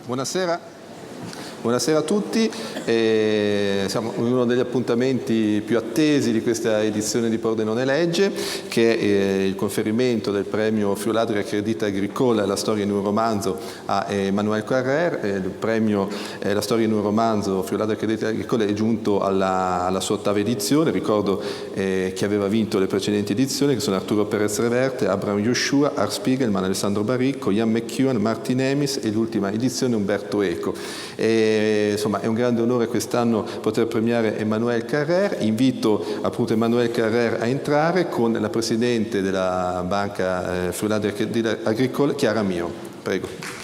Buonasera. Buonasera a tutti, siamo in uno degli appuntamenti più attesi di questa edizione di Pordenone Legge, che è il conferimento del premio Friuladria Crédit Agricole La storia in un romanzo a Emmanuel Carrère. Il premio La storia in un romanzo Friuladria Crédit Agricole è giunto alla sua ottava edizione. Ricordo chi aveva vinto le precedenti edizioni, che sono Arturo Perez Reverte, Abraham Yoshua, Art Spiegelman, Alessandro Baricco, Ian McEwan, Martin Emis e l'ultima edizione Umberto Eco. Insomma, è un grande onore quest'anno poter premiare Emmanuel Carrère. Invito appunto Emmanuel Carrère a entrare con la presidente della banca Friuladria Crédit Agricole, Chiara Mio. Prego.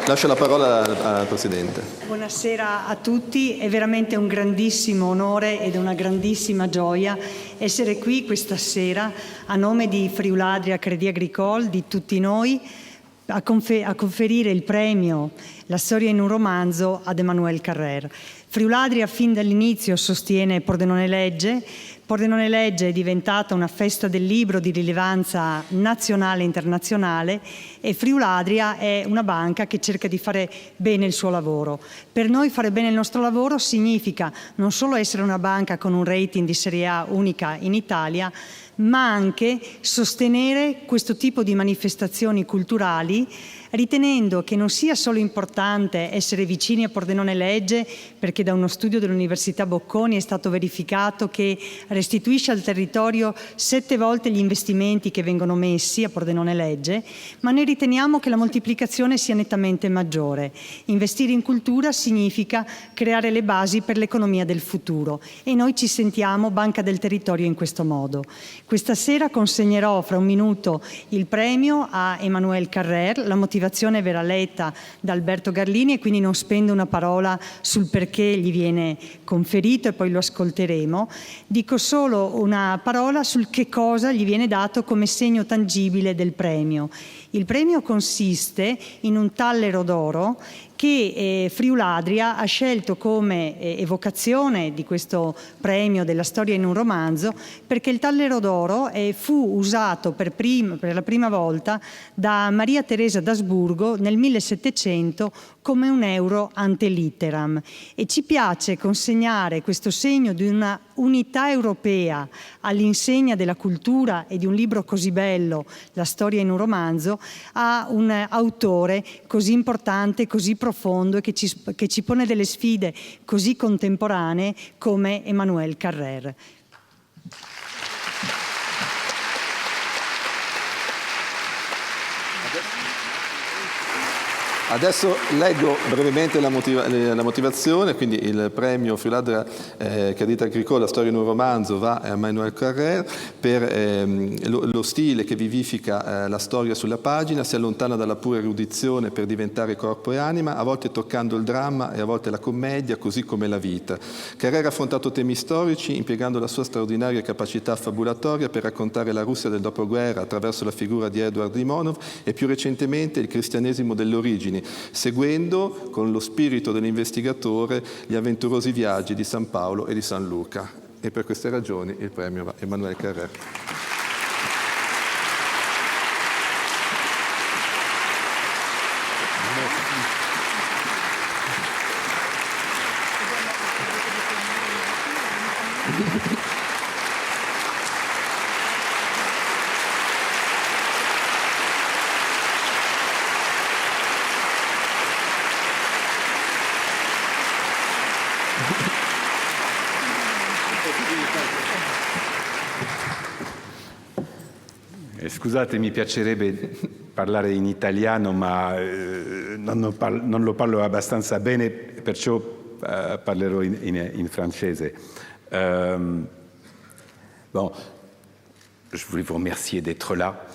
Lascio la parola al Presidente. Buonasera a tutti, è veramente un grandissimo onore ed una grandissima gioia essere qui questa sera a nome di Friuladria Crédit Agricole, di tutti noi, a conferire il premio La storia in un romanzo ad Emmanuel Carrère. Friuladria fin dall'inizio sostiene Pordenone Legge. Pordenone Legge è diventata una festa del libro di rilevanza nazionale e internazionale e Friuladria è una banca che cerca di fare bene il suo lavoro. Per noi fare bene il nostro lavoro significa non solo essere una banca con un rating di Serie A unica in Italia, ma anche sostenere questo tipo di manifestazioni culturali, ritenendo che non sia solo importante essere vicini a Pordenone Legge, perché da uno studio dell'Università Bocconi è stato verificato che restituisce al territorio 7 volte gli investimenti che vengono messi a Pordenone Legge, ma noi riteniamo che la moltiplicazione sia nettamente maggiore. Investire in cultura significa creare le basi per l'economia del futuro e noi ci sentiamo banca del territorio in questo modo. Questa sera consegnerò fra un minuto il premio a Emmanuel Carrère. La motivazione verrà letta da Alberto Garlini e quindi non spendo una parola sul perché gli viene conferito e poi lo ascolteremo. Dico solo una parola sul che cosa gli viene dato come segno tangibile del premio. Il premio consiste in un tallero d'oro che Friuladria ha scelto come evocazione di questo premio della storia in un romanzo, perché il tallero d'oro fu usato per la prima volta da Maria Teresa d'Asburgo nel 1700 come un euro ante litteram, e ci piace consegnare questo segno di una unità europea all'insegna della cultura e di un libro così bello, La storia in un romanzo, a un autore così importante, così profondo e che ci pone delle sfide così contemporanee come Emmanuel Carrère. Adesso leggo brevemente la motivazione, quindi il premio Friuladria Crédit Agricole La storia in un romanzo va a Emmanuel Carrère per lo stile che vivifica la storia sulla pagina, si allontana dalla pura erudizione per diventare corpo e anima, a volte toccando il dramma e a volte la commedia, così come la vita. Carrère ha affrontato temi storici impiegando la sua straordinaria capacità fabulatoria per raccontare la Russia del dopoguerra attraverso la figura di Edward Limonov e più recentemente il cristianesimo delle origini, seguendo con lo spirito dell'investigatore gli avventurosi viaggi di San Paolo e di San Luca. E per queste ragioni il premio va a Emmanuel Carrère. Scusate, mi piacerebbe parlare in italiano, ma non lo parlo abbastanza bene, perciò parlerò in francese. Bon, je voulais vous remercier d'être là.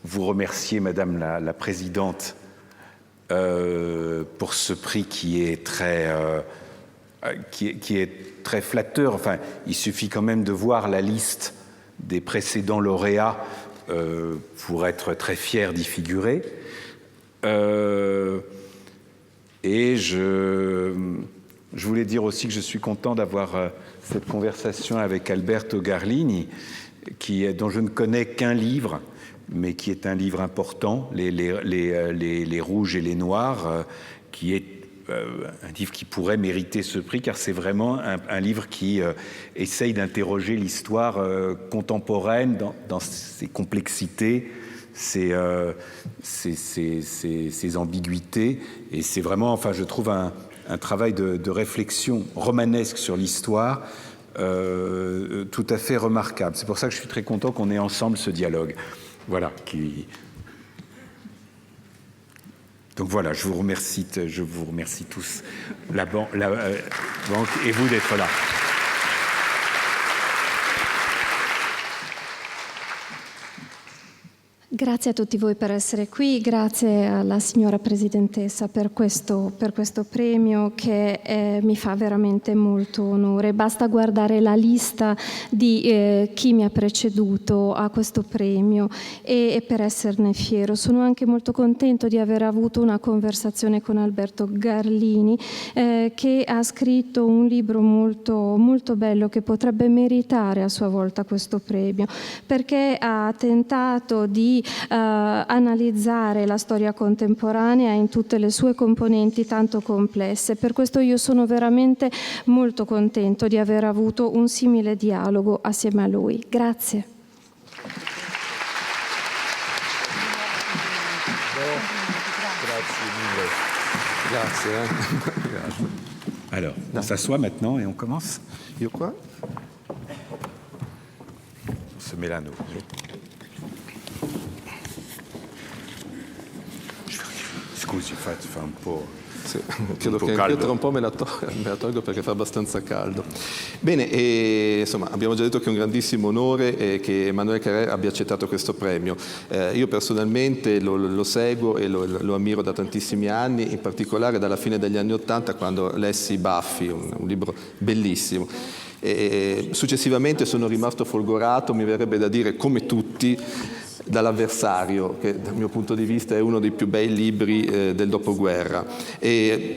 Vous remercier, Madame la Présidente, pour ce prix qui est très flatteur. Enfin, il suffit quand même de voir la liste des précédents lauréats pour être très fier d'y figurer. Et je voulais dire aussi que je suis content d'avoir cette conversation avec Alberto Garlini, dont je ne connais qu'un livre, mais qui est un livre important, les Rouges et les Noirs, qui est un livre qui pourrait mériter ce prix, car c'est vraiment un livre qui essaye d'interroger l'histoire contemporaine dans ses complexités, ses ambiguïtés. Et c'est vraiment, enfin, je trouve un travail de réflexion romanesque sur l'histoire tout à fait remarquable. C'est pour ça que je suis très content qu'on ait ensemble ce dialogue. Voilà. Donc voilà, je vous remercie tous, la banque et vous d'être là. Grazie a tutti voi per essere qui, grazie alla signora Presidentessa per questo premio che mi fa veramente molto onore. Basta guardare la lista di chi mi ha preceduto a questo premio e per esserne fiero. Sono anche molto contento di aver avuto una conversazione con Alberto Garlini che ha scritto un libro molto, molto bello che potrebbe meritare a sua volta questo premio, perché ha tentato di analizzare la storia contemporanea in tutte le sue componenti tanto complesse. Per questo io sono veramente molto contento di aver avuto un simile dialogo assieme a lui. Grazie. Grazie. Alors, on s'assoit maintenant et on commence. Io qua? On se met là, nous. Scusi, fa un po'. Sì, credo che anche tra un po' me la tolgo perché fa abbastanza caldo. Bene, insomma, abbiamo già detto che è un grandissimo onore che Emmanuel Carrère abbia accettato questo premio. Io personalmente lo seguo e lo ammiro da tantissimi anni, in particolare dalla fine degli anni '80, quando lessi Buffy, un libro bellissimo. Successivamente sono rimasto folgorato, mi verrebbe da dire come tutti, dall'Avversario, che dal mio punto di vista è uno dei più bei libri del dopoguerra, e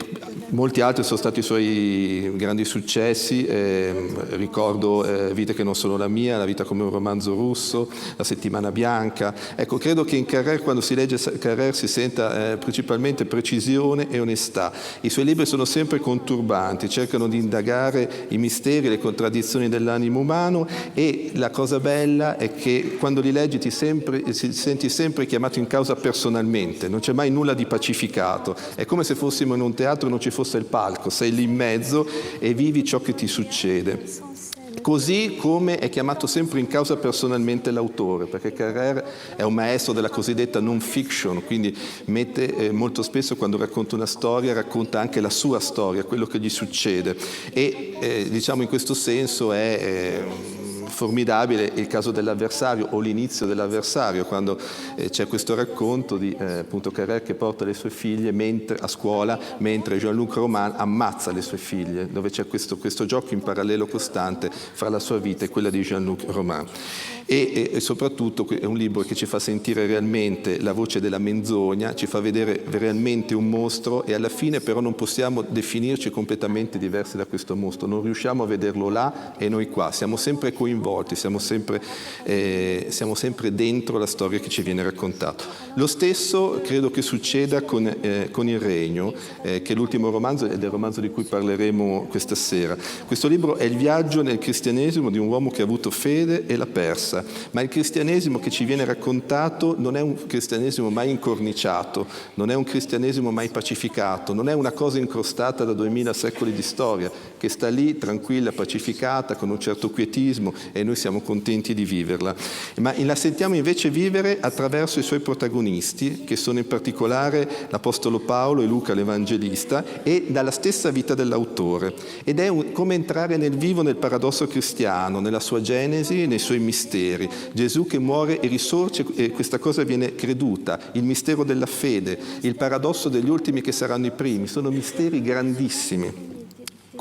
molti altri sono stati i suoi grandi successi. Ricordo Vite che non sono la mia, La vita come un romanzo russo, La settimana bianca. Ecco, credo che in Carrère, quando si legge Carrère, si senta principalmente precisione e onestà. I suoi libri sono sempre conturbanti, cercano di indagare i misteri, le contraddizioni dell'animo umano, e la cosa bella è che quando li leggi ti senti sempre chiamato in causa personalmente, non c'è mai nulla di pacificato, è come se fossimo in un teatro e non ci fosse il palco, sei lì in mezzo e vivi ciò che ti succede. Così come è chiamato sempre in causa personalmente l'autore, perché Carrère è un maestro della cosiddetta non fiction, quindi molto spesso quando racconta una storia racconta anche la sua storia, quello che gli succede, e diciamo in questo senso è formidabile il caso dell'Avversario, o l'inizio dell'Avversario, quando c'è questo racconto di appunto Carrère che porta le sue figlie a scuola mentre Jean-Luc Roman ammazza le sue figlie, dove c'è questo gioco in parallelo costante fra la sua vita e quella di Jean-Luc Roman. E soprattutto è un libro che ci fa sentire realmente la voce della menzogna, ci fa vedere realmente un mostro, e alla fine però non possiamo definirci completamente diversi da questo mostro, non riusciamo a vederlo là e noi qua, siamo sempre coinvolti, siamo sempre dentro la storia che ci viene raccontata. Lo stesso credo che succeda con Il Regno, che è l'ultimo romanzo ed è il romanzo di cui parleremo questa sera. Questo libro è il viaggio nel cristianesimo di un uomo che ha avuto fede e l'ha persa. Ma il cristianesimo che ci viene raccontato non è un cristianesimo mai incorniciato, non è un cristianesimo mai pacificato, non è una cosa incrostata da 2000 secoli di storia, che sta lì tranquilla, pacificata, con un certo quietismo, e noi siamo contenti di viverla. Ma la sentiamo invece vivere attraverso i suoi protagonisti, che sono in particolare l'Apostolo Paolo e Luca l'Evangelista, e dalla stessa vita dell'autore. Ed è come entrare nel vivo nel paradosso cristiano, nella sua genesi, nei suoi misteri. Gesù che muore e risorge, e questa cosa viene creduta, il mistero della fede, il paradosso degli ultimi che saranno i primi, sono misteri grandissimi.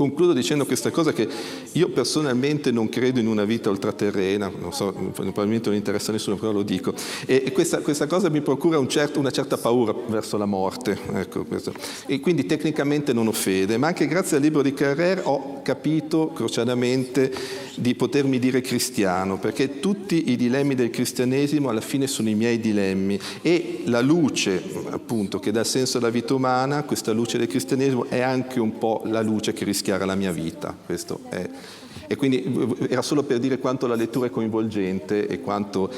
concludo dicendo questa cosa, che io personalmente non credo in una vita ultraterrena, non so, probabilmente non interessa a nessuno, però lo dico, e questa cosa mi procura una certa paura verso la morte, ecco, questo. E quindi tecnicamente non ho fede, ma anche grazie al libro di Carrère ho capito crociatamente di potermi dire cristiano, perché tutti i dilemmi del cristianesimo alla fine sono i miei dilemmi, e la luce appunto che dà senso alla vita umana, questa luce del cristianesimo è anche un po' la luce che rischiara la mia vita, questo è. E quindi era solo per dire quanto la lettura è coinvolgente e quanto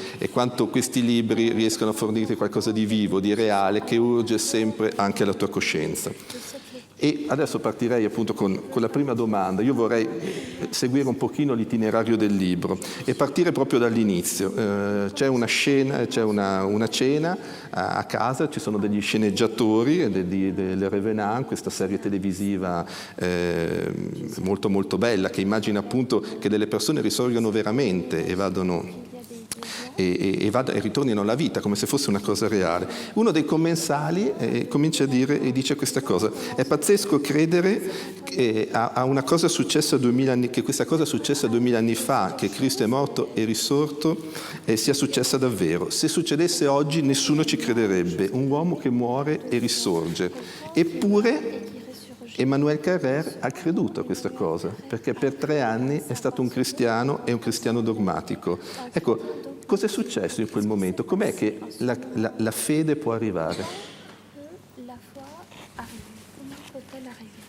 questi libri riescono a fornirti qualcosa di vivo, di reale, che urge sempre anche alla tua coscienza. E adesso partirei appunto con la prima domanda. Io vorrei seguire un pochino l'itinerario del libro e partire proprio dall'inizio. C'è una cena a casa, ci sono degli sceneggiatori del Revenant, questa serie televisiva molto molto bella, che immagina appunto che delle persone risorgano veramente e vadano e ritornino alla vita come se fosse una cosa reale. Uno dei commensali comincia a dire e dice questa cosa: è pazzesco credere a una cosa successa 2000 anni, che questa cosa successa 2000 anni fa, che Cristo è morto e risorto, sia successa davvero. Se succedesse oggi nessuno ci crederebbe, un uomo che muore e risorge. Eppure Emmanuel Carrère ha creduto a questa cosa, perché per 3 anni è stato un cristiano e un cristiano dogmatico. Ecco, cosa è successo in quel momento? Com'è che la fede può arrivare? La foi arrive. Comment peut-elle arriver?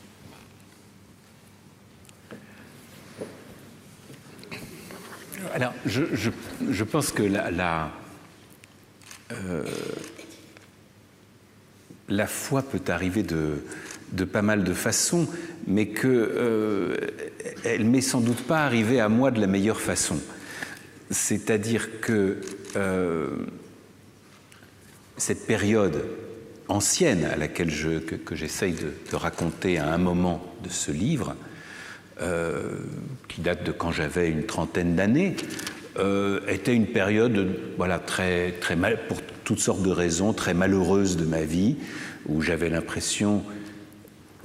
Alors, je pense que la foi peut arriver de pas mal de façons, mais elle m'est sans doute pas arrivée à moi de la meilleure façon. C'est-à-dire que cette période ancienne à laquelle que j'essaye de raconter à un moment de ce livre, qui date de quand j'avais une trentaine d'années, était une période, voilà, très mal, pour toutes sortes de raisons, très malheureuse de ma vie, où j'avais l'impression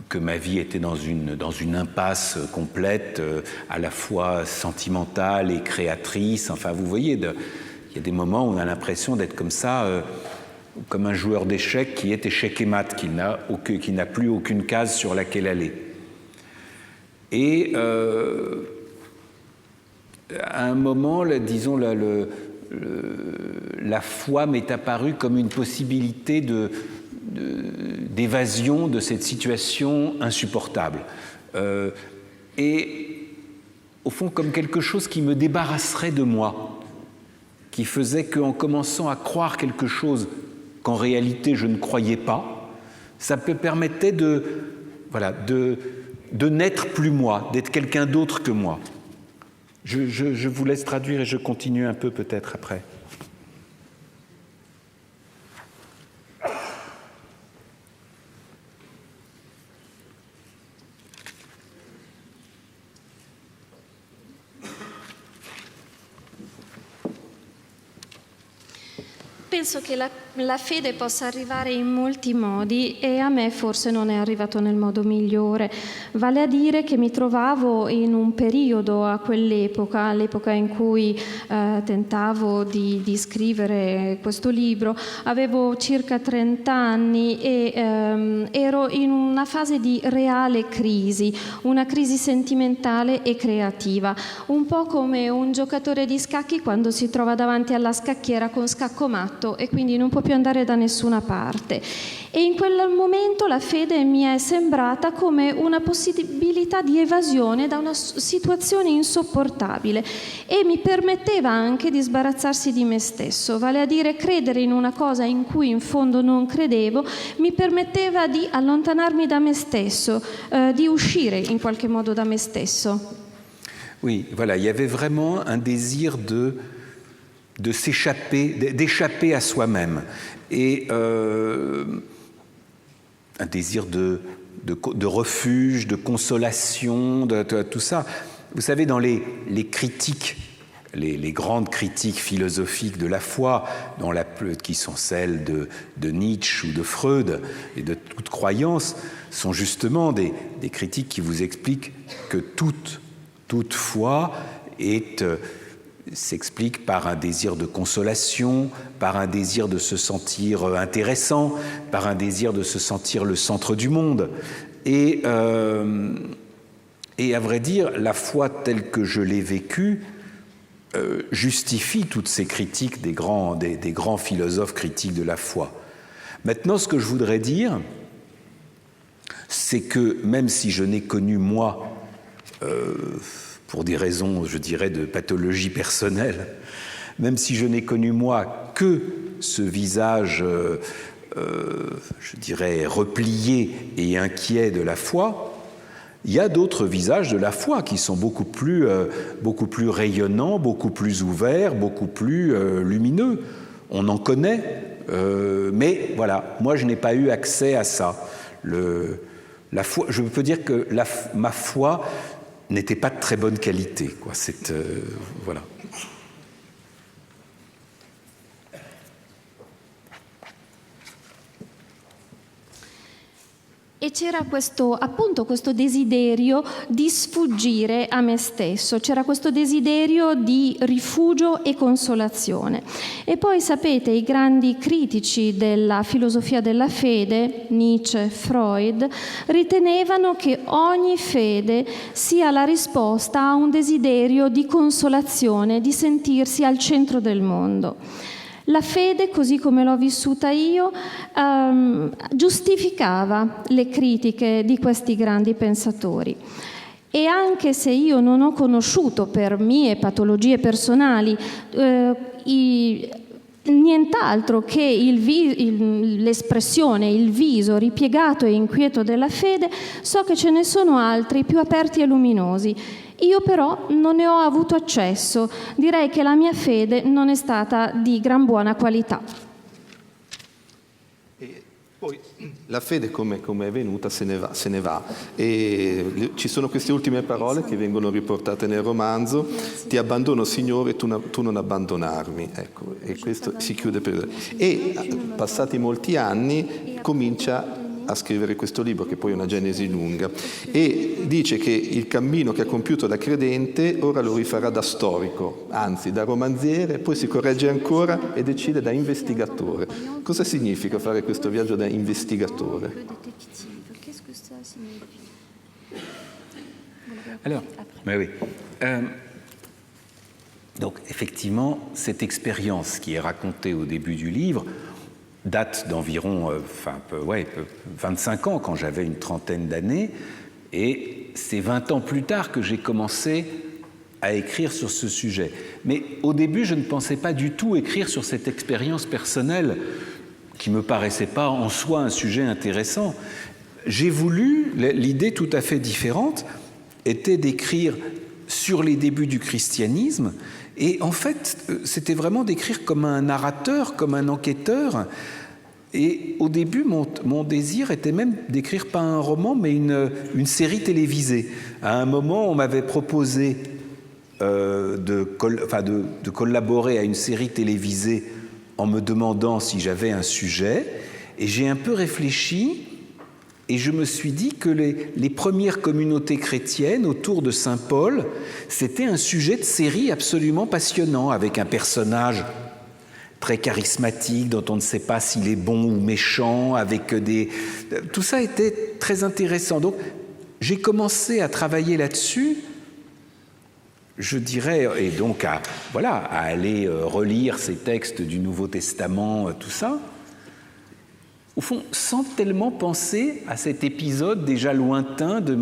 que ma vie était dans une impasse complète, à la fois sentimentale et créatrice. Enfin, vous voyez, il y a des moments où on a l'impression d'être comme ça, comme un joueur d'échecs qui est échec et mat, qui n'a plus aucune case sur laquelle aller. Et à un moment, disons, la foi m'est apparue comme une possibilité d'évasion de cette situation insupportable. Et au fond, comme quelque chose qui me débarrasserait de moi, qui faisait qu'en commençant à croire quelque chose qu'en réalité je ne croyais pas, ça me permettait de n'être plus moi, d'être quelqu'un d'autre que moi. Je vous laisse traduire et je continue un peu peut-être après. Penso che la fede possa arrivare in molti modi e a me forse non è arrivato nel modo migliore. Vale a dire che mi trovavo in un periodo a quell'epoca, l'epoca in cui tentavo di scrivere questo libro, avevo circa 30 anni e ero in una fase di reale crisi, una crisi sentimentale e creativa, un po' come un giocatore di scacchi quando si trova davanti alla scacchiera con scaccomatto e quindi non può più andare da nessuna parte. E in quel momento la fede mi è sembrata come una possibilità di evasione da una situazione insopportabile e mi permetteva anche di sbarazzarsi di me stesso, vale a dire credere in una cosa in cui in fondo non credevo, mi permetteva di allontanarmi da me stesso, di uscire in qualche modo da me stesso. Oui, voilà, il y avait vraiment un désir d'échapper à soi-même et un désir de refuge, de consolation, de tout ça. Vous savez, dans les critiques les grandes critiques philosophiques de la foi, qui sont celles de Nietzsche ou de Freud et de toute croyance, sont justement des critiques qui vous expliquent que toute foi s'explique par un désir de consolation, par un désir de se sentir intéressant, par un désir de se sentir le centre du monde. Et à vrai dire, la foi telle que je l'ai vécue justifie toutes ces critiques des grands philosophes critiques de la foi. Maintenant, ce que je voudrais dire, c'est que même si je n'ai connu, moi, pour des raisons, je dirais, de pathologie personnelle, même si je n'ai connu, moi, que ce visage, je dirais, replié et inquiet de la foi, il y a d'autres visages de la foi qui sont beaucoup plus rayonnants, beaucoup plus ouverts, beaucoup plus lumineux. On en connaît, mais voilà, moi je n'ai pas eu accès à ça. La foi, je peux dire que ma foi n'était pas de très bonne qualité, quoi. Voilà. E c'era appunto questo desiderio di sfuggire a me stesso, c'era questo desiderio di rifugio e consolazione. E poi sapete, i grandi critici della filosofia della fede, Nietzsche, Freud, ritenevano che ogni fede sia la risposta a un desiderio di consolazione, di sentirsi al centro del mondo. La fede, così come l'ho vissuta io, giustificava le critiche di questi grandi pensatori. E anche se io non ho conosciuto per mie patologie personali nient'altro che l'espressione, il viso ripiegato e inquieto della fede, so che ce ne sono altri più aperti e luminosi. Io però non ne ho avuto accesso. Direi che la mia fede non è stata di gran buona qualità. E poi la fede come è venuta se ne va. E ci sono queste ultime parole che vengono riportate nel romanzo: ti abbandono Signore, tu non abbandonarmi. Ecco, e questo si chiude per... E passati molti anni comincia a scrivere questo libro, che poi è una genesi lunga, e dice che il cammino che ha compiuto da credente ora lo rifarà da storico, anzi da romanziere, poi si corregge ancora e decide da investigatore. Cosa significa fare questo viaggio da investigatore? Alors, oui. Donc, effectivement, cette expérience qui est racontée au début du livre date d'environ 25 ans, quand j'avais une trentaine d'années, et c'est 20 ans plus tard que j'ai commencé à écrire sur ce sujet. Mais au début, je ne pensais pas du tout écrire sur cette expérience personnelle, qui ne me paraissait pas en soi un sujet intéressant. J'ai voulu, l'idée tout à fait différente, était d'écrire sur les débuts du christianisme, et en fait, c'était vraiment d'écrire comme un narrateur, comme un enquêteur. Et au début, mon désir était même d'écrire pas un roman, mais une série télévisée. À un moment, on m'avait proposé de collaborer à une série télévisée en me demandant si j'avais un sujet. Et j'ai un peu réfléchi, et je me suis dit que les premières communautés chrétiennes autour de Saint Paul, c'était un sujet de série absolument passionnant, avec un personnage très charismatique, dont on ne sait pas s'il est bon ou méchant, avec tout ça était très intéressant. Donc, j'ai commencé à travailler là-dessus, je dirais, et donc à aller relire ces textes du Nouveau Testament, tout ça, au fond, sans tellement penser à cet épisode déjà lointain de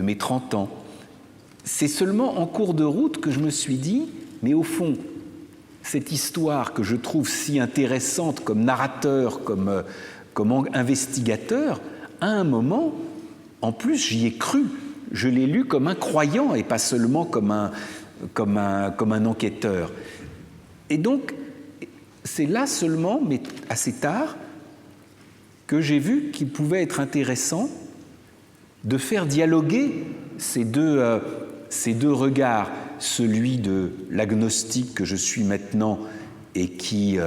mes 30 ans. C'est seulement en cours de route que je me suis dit, mais au fond, cette histoire que je trouve si intéressante comme narrateur, comme investigateur, à un moment, en plus, j'y ai cru. Je l'ai lu comme un croyant et pas seulement comme un enquêteur. Et donc, c'est là seulement, mais assez tard, que j'ai vu qu'il pouvait être intéressant de faire dialoguer ces deux regards celui de l'agnostique que je suis maintenant et qui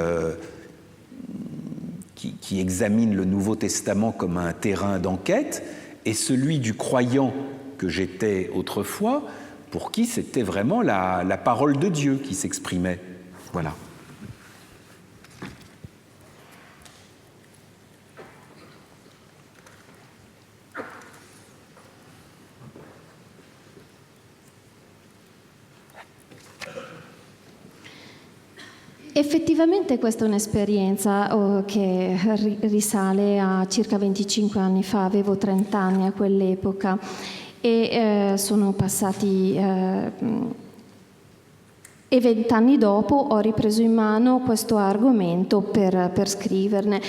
examine le Nouveau Testament comme un terrain d'enquête, et celui du croyant que j'étais autrefois, pour qui c'était vraiment la parole de Dieu qui s'exprimait. Voilà. Effettivamente questa è un'esperienza che risale a circa 25 anni fa, avevo 30 anni a quell'epoca e sono passati e 20 anni dopo ho ripreso in mano questo argomento per scriverne.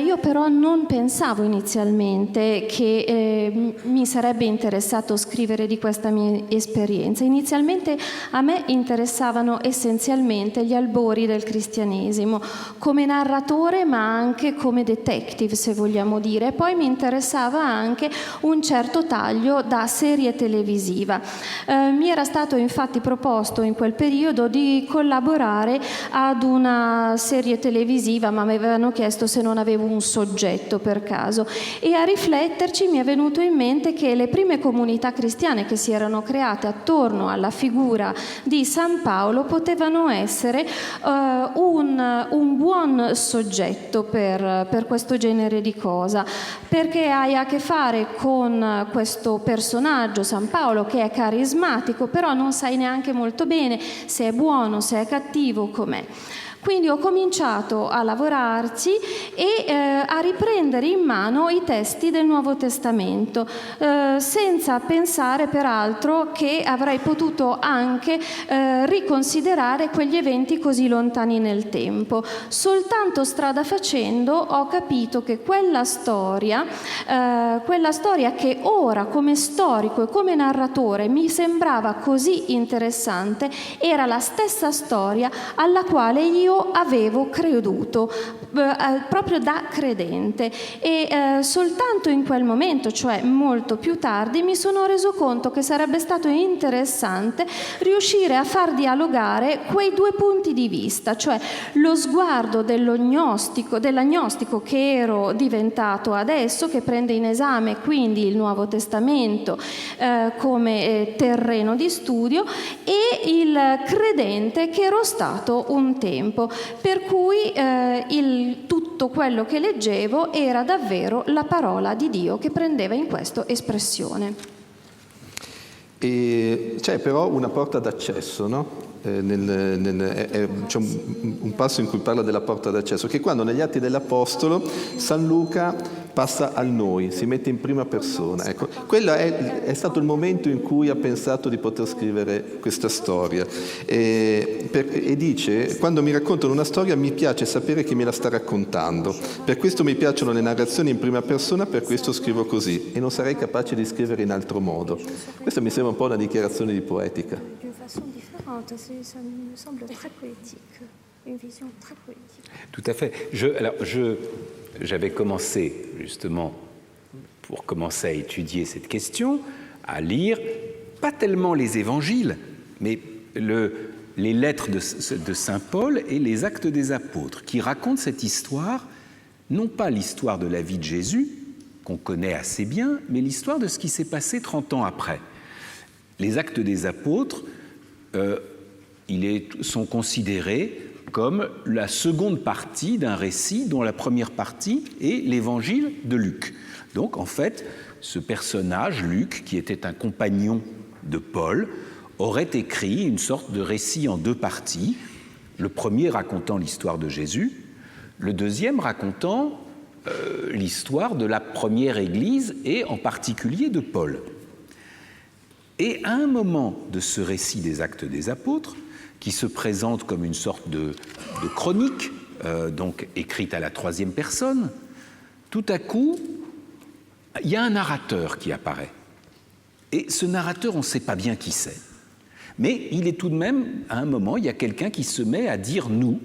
Io però non pensavo inizialmente che mi sarebbe interessato scrivere di questa mia esperienza. Inizialmente a me interessavano essenzialmente gli albori del cristianesimo, come narratore ma anche come detective, se vogliamo dire. Poi mi interessava anche un certo taglio da serie televisiva. Mi era stato infatti proposto in quel periodo di collaborare ad una serie televisiva, ma mi avevano chiesto se non avevo un soggetto per caso, e a rifletterci mi è venuto in mente che le prime comunità cristiane che si erano create attorno alla figura di San Paolo potevano essere un buon soggetto per questo genere di cosa, perché hai a che fare con questo personaggio, San Paolo, che è carismatico, però non sai neanche molto bene se è buono, se è cattivo, com'è. Quindi ho cominciato a lavorarci e a riprendere in mano i testi del Nuovo Testamento, senza pensare peraltro che avrei potuto anche riconsiderare quegli eventi così lontani nel tempo. Soltanto strada facendo ho capito che quella storia che ora come storico e come narratore mi sembrava così interessante, era la stessa storia alla quale io avevo creduto proprio da credente, e soltanto in quel momento, cioè molto più tardi, mi sono reso conto che sarebbe stato interessante riuscire a far dialogare quei due punti di vista, cioè lo sguardo dell'agnostico che ero diventato adesso, che prende in esame quindi il Nuovo Testamento come terreno di studio, e il credente che ero stato un tempo. Per cui tutto quello che leggevo era davvero la parola di Dio che prendeva in questo espressione. E c'è però una porta d'accesso, no? C'è un passo in cui parla della porta d'accesso, che quando negli Atti dell'Apostolo San Luca passa al noi, si mette in prima persona. Ecco, quello è stato il momento in cui ha pensato di poter scrivere questa storia. E dice: quando mi raccontano una storia mi piace sapere chi me la sta raccontando, per questo mi piacciono le narrazioni in prima persona, per questo scrivo così e non sarei capace di scrivere in altro modo. Questa mi sembra un po' una dichiarazione di poetica. Ça me semble très poétique, une vision très poétique. Tout à fait. J'avais commencé, justement, pour commencer à étudier cette question, à lire, pas tellement les évangiles, mais les lettres de Saint Paul et les Actes des Apôtres, qui racontent cette histoire, non pas l'histoire de la vie de Jésus, qu'on connaît assez bien, mais l'histoire de ce qui s'est passé 30 ans après. Les Actes des Apôtres sont considérés comme la seconde partie d'un récit dont la première partie est l'évangile de Luc. Donc en fait, ce personnage, Luc, qui était un compagnon de Paul, aurait écrit une sorte de récit en deux parties, le premier racontant l'histoire de Jésus, le deuxième racontant l'histoire de la première Église et en particulier de Paul. Et à un moment de ce récit des Actes des Apôtres, qui se présente comme une sorte de chronique, donc écrite à la troisième personne, tout à coup, il y a un narrateur qui apparaît. Et ce narrateur, on ne sait pas bien qui c'est. Mais il est tout de même, à un moment, il y a quelqu'un qui se met à dire « nous »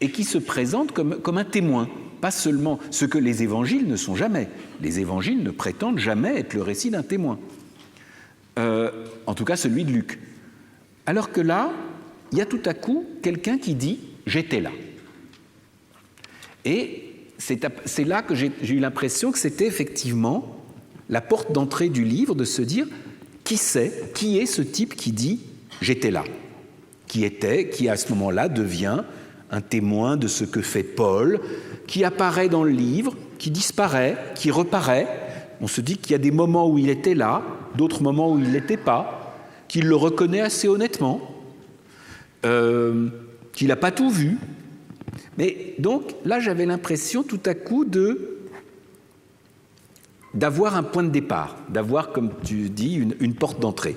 et qui se présente comme un témoin. Pas seulement ce que les évangiles ne sont jamais. Les évangiles ne prétendent jamais être le récit d'un témoin. En tout cas celui de Luc. Alors que là, il y a tout à coup quelqu'un qui dit « j'étais là ». Et c'est là que j'ai eu l'impression que c'était effectivement la porte d'entrée du livre, de se dire qui est ce type qui dit « j'étais là », qui à ce moment-là devient un témoin de ce que fait Paul, qui apparaît dans le livre, qui disparaît, qui reparaît. On se dit qu'il y a des moments où il était là, d'autres moments où il ne l'était pas, qu'il le reconnaît assez honnêtement, qu'il n'a pas tout vu. Mais donc là, j'avais l'impression tout à coup d'avoir un point de départ, d'avoir, comme tu dis, une porte d'entrée.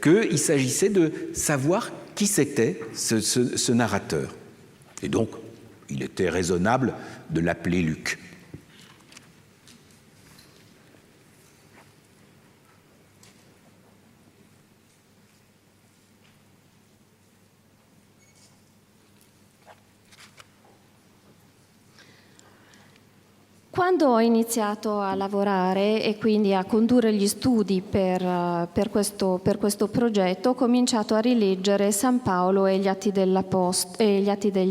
Qu'il s'agissait de savoir qui c'était ce narrateur. Et donc, il était raisonnable de l'appeler Luc. Quando ho iniziato a lavorare e quindi a condurre gli studi per questo progetto, ho cominciato a rileggere San Paolo e gli Atti degli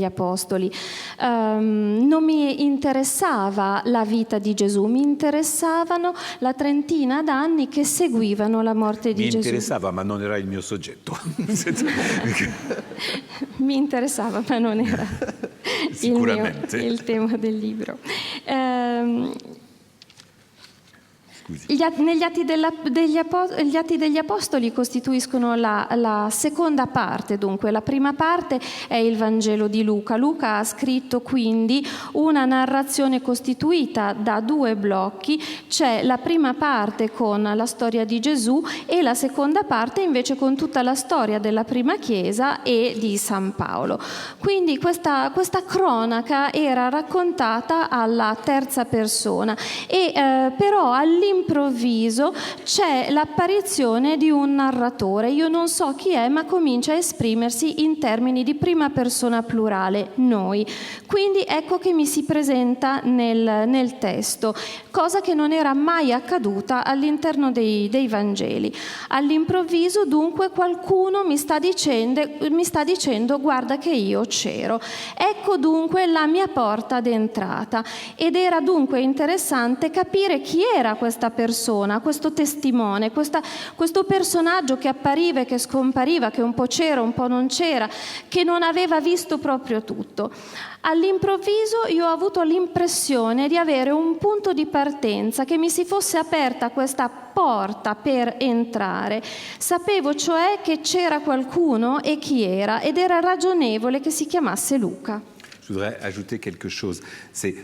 Apostoli. Non mi interessava la vita di Gesù, mi interessavano la trentina d'anni che seguivano la morte di Gesù. Mi interessava, ma non era il mio soggetto. Mi interessava, ma non era il tema del libro. Gli Atti degli Apostoli costituiscono la seconda parte, dunque la prima parte è il Vangelo di Luca. Luca ha scritto quindi una narrazione costituita da 2 blocchi, c'è la prima parte con la storia di Gesù e la seconda parte invece con tutta la storia della prima Chiesa e di San Paolo. Quindi questa cronaca era raccontata alla terza persona e però all'improvviso c'è l'apparizione di un narratore, io non so chi è, ma comincia a esprimersi in termini di prima persona plurale, noi. Quindi ecco che mi si presenta nel testo, cosa che non era mai accaduta all'interno dei Vangeli. All'improvviso dunque qualcuno mi sta dicendo guarda che io c'ero. Ecco dunque la mia porta d'entrata ed era dunque interessante capire chi era questa persona, questo testimone, questo personaggio che appariva e che scompariva, che un po' c'era, un po' non c'era, che non aveva visto proprio tutto. All'improvviso io ho avuto l'impressione di avere un punto di partenza, che mi si fosse aperta questa porta per entrare. Sapevo cioè che c'era qualcuno e chi era, ed era ragionevole che si chiamasse Luca. Je voudrais ajouter quelque chose. C'est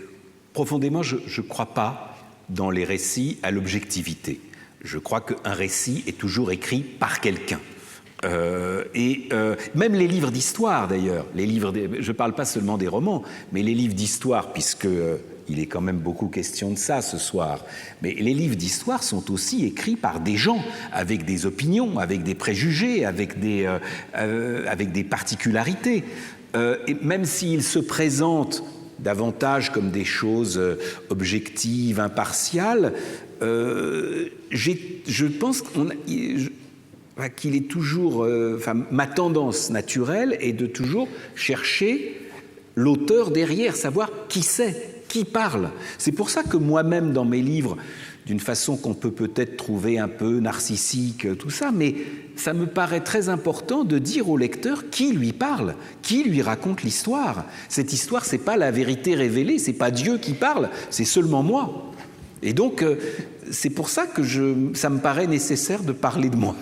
profondément, je crois pas dans les récits à l'objectivité. Je crois qu'un récit est toujours écrit par quelqu'un. Même les livres d'histoire d'ailleurs, je ne parle pas seulement des romans, mais les livres d'histoire, puisqu'il est quand même beaucoup question de ça ce soir, mais les livres d'histoire sont aussi écrits par des gens avec des opinions, avec des préjugés, avec des particularités. Et même s'ils se présentent davantage comme des choses objectives, impartiales, je pense qu'il est toujours... ma tendance naturelle est de toujours chercher l'auteur derrière, savoir qui c'est, qui parle. C'est pour ça que moi-même, dans mes livres, d'une façon qu'on peut peut-être trouver un peu narcissique, tout ça, mais ça me paraît très important de dire au lecteur qui lui parle, qui lui raconte l'histoire. Cette histoire, c'est pas la vérité révélée, c'est pas Dieu qui parle, c'est seulement moi. Et donc, c'est pour ça que ça me paraît nécessaire de parler de moi.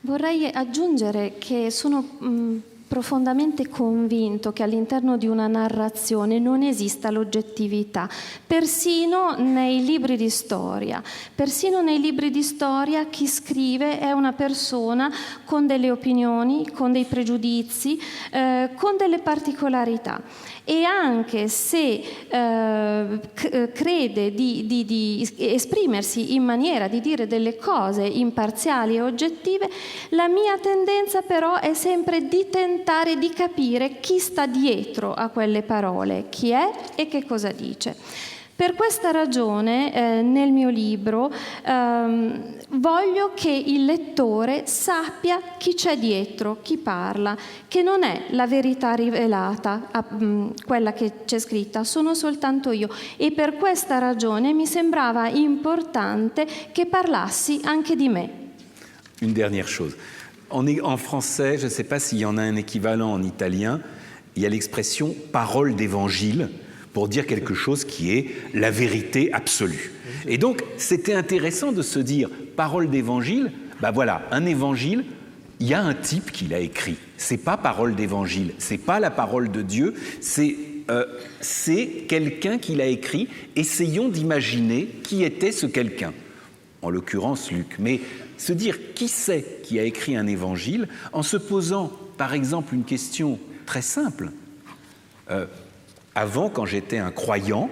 Vorrei aggiungere che sono profondamente convinto che all'interno di una narrazione non esista l'oggettività, persino nei libri di storia. Persino nei libri di storia chi scrive è una persona con delle opinioni, con dei pregiudizi, con delle particolarità. E anche se crede di esprimersi in maniera di dire delle cose imparziali e oggettive, la mia tendenza però è sempre di tentare di capire chi sta dietro a quelle parole, chi è e che cosa dice. Per questa ragione nel mio libro voglio che il lettore sappia chi c'è dietro, chi parla, che non è la verità rivelata, quella che c'è scritta, sono soltanto io. E per questa ragione mi sembrava importante che parlassi anche di me. Une dernière chose. En français, je ne sais pas s'il y en a un équivalent en italien, il y a l'expression « parole d'évangile » pour dire quelque chose qui est la vérité absolue. Et donc, c'était intéressant de se dire « parole d'évangile », ben voilà, un évangile, il y a un type qui l'a écrit. C'est pas parole d'évangile, c'est pas la parole de Dieu, c'est quelqu'un qui l'a écrit. Essayons d'imaginer qui était ce quelqu'un, en l'occurrence Luc. Mais se dire qui c'est qui a écrit un évangile, en se posant par exemple une question très simple. Avant, quand j'étais un croyant,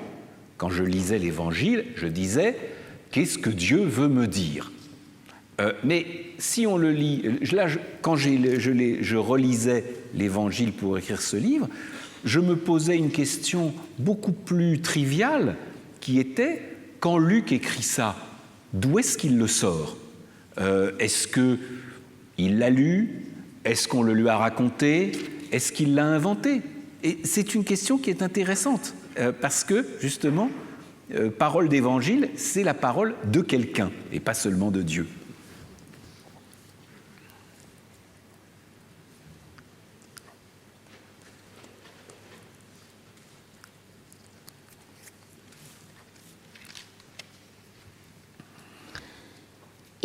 quand je lisais l'évangile, je disais « qu'est-ce que Dieu veut me dire ?» Mais si on le lit, là, quand je relisais l'évangile pour écrire ce livre, je me posais une question beaucoup plus triviale qui était « quand Luc écrit ça, d'où est-ce qu'il le sort ? Est-ce qu'il l'a lu ? Est-ce qu'on le lui a raconté ? Est-ce qu'il l'a inventé ? » Et c'est une question qui est intéressante, parce que, justement, parole d'évangile, c'est la parole de quelqu'un, et pas seulement de Dieu.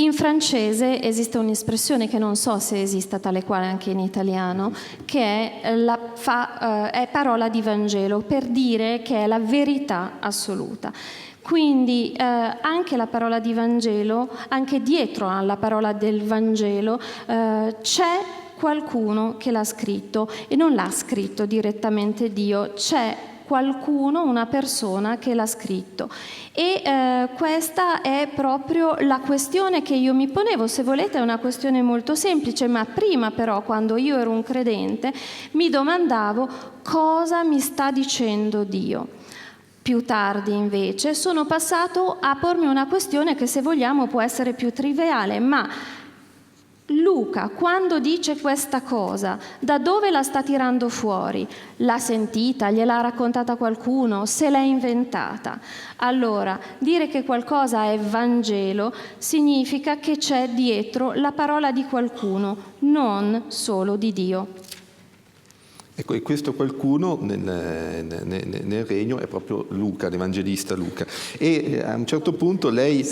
In francese esiste un'espressione che non so se esista tale quale anche in italiano, che è parola di Vangelo, per dire che è la verità assoluta. Quindi anche la parola di Vangelo, anche dietro alla parola del Vangelo, c'è qualcuno che l'ha scritto, e non l'ha scritto direttamente Dio, c'è qualcuno, una persona che l'ha scritto. E questa è proprio la questione che io mi ponevo. Se volete è una questione molto semplice, ma prima però, quando io ero un credente, mi domandavo cosa mi sta dicendo Dio. Più tardi invece sono passato a pormi una questione che, se vogliamo, può essere più triviale, ma Luca, quando dice questa cosa, da dove la sta tirando fuori? L'ha sentita? Gliel'ha raccontata qualcuno? Se l'è inventata? Allora, dire che qualcosa è Vangelo significa che c'è dietro la parola di qualcuno, non solo di Dio. Ecco, e questo qualcuno nel regno è proprio Luca, l'evangelista Luca. E a un certo punto lei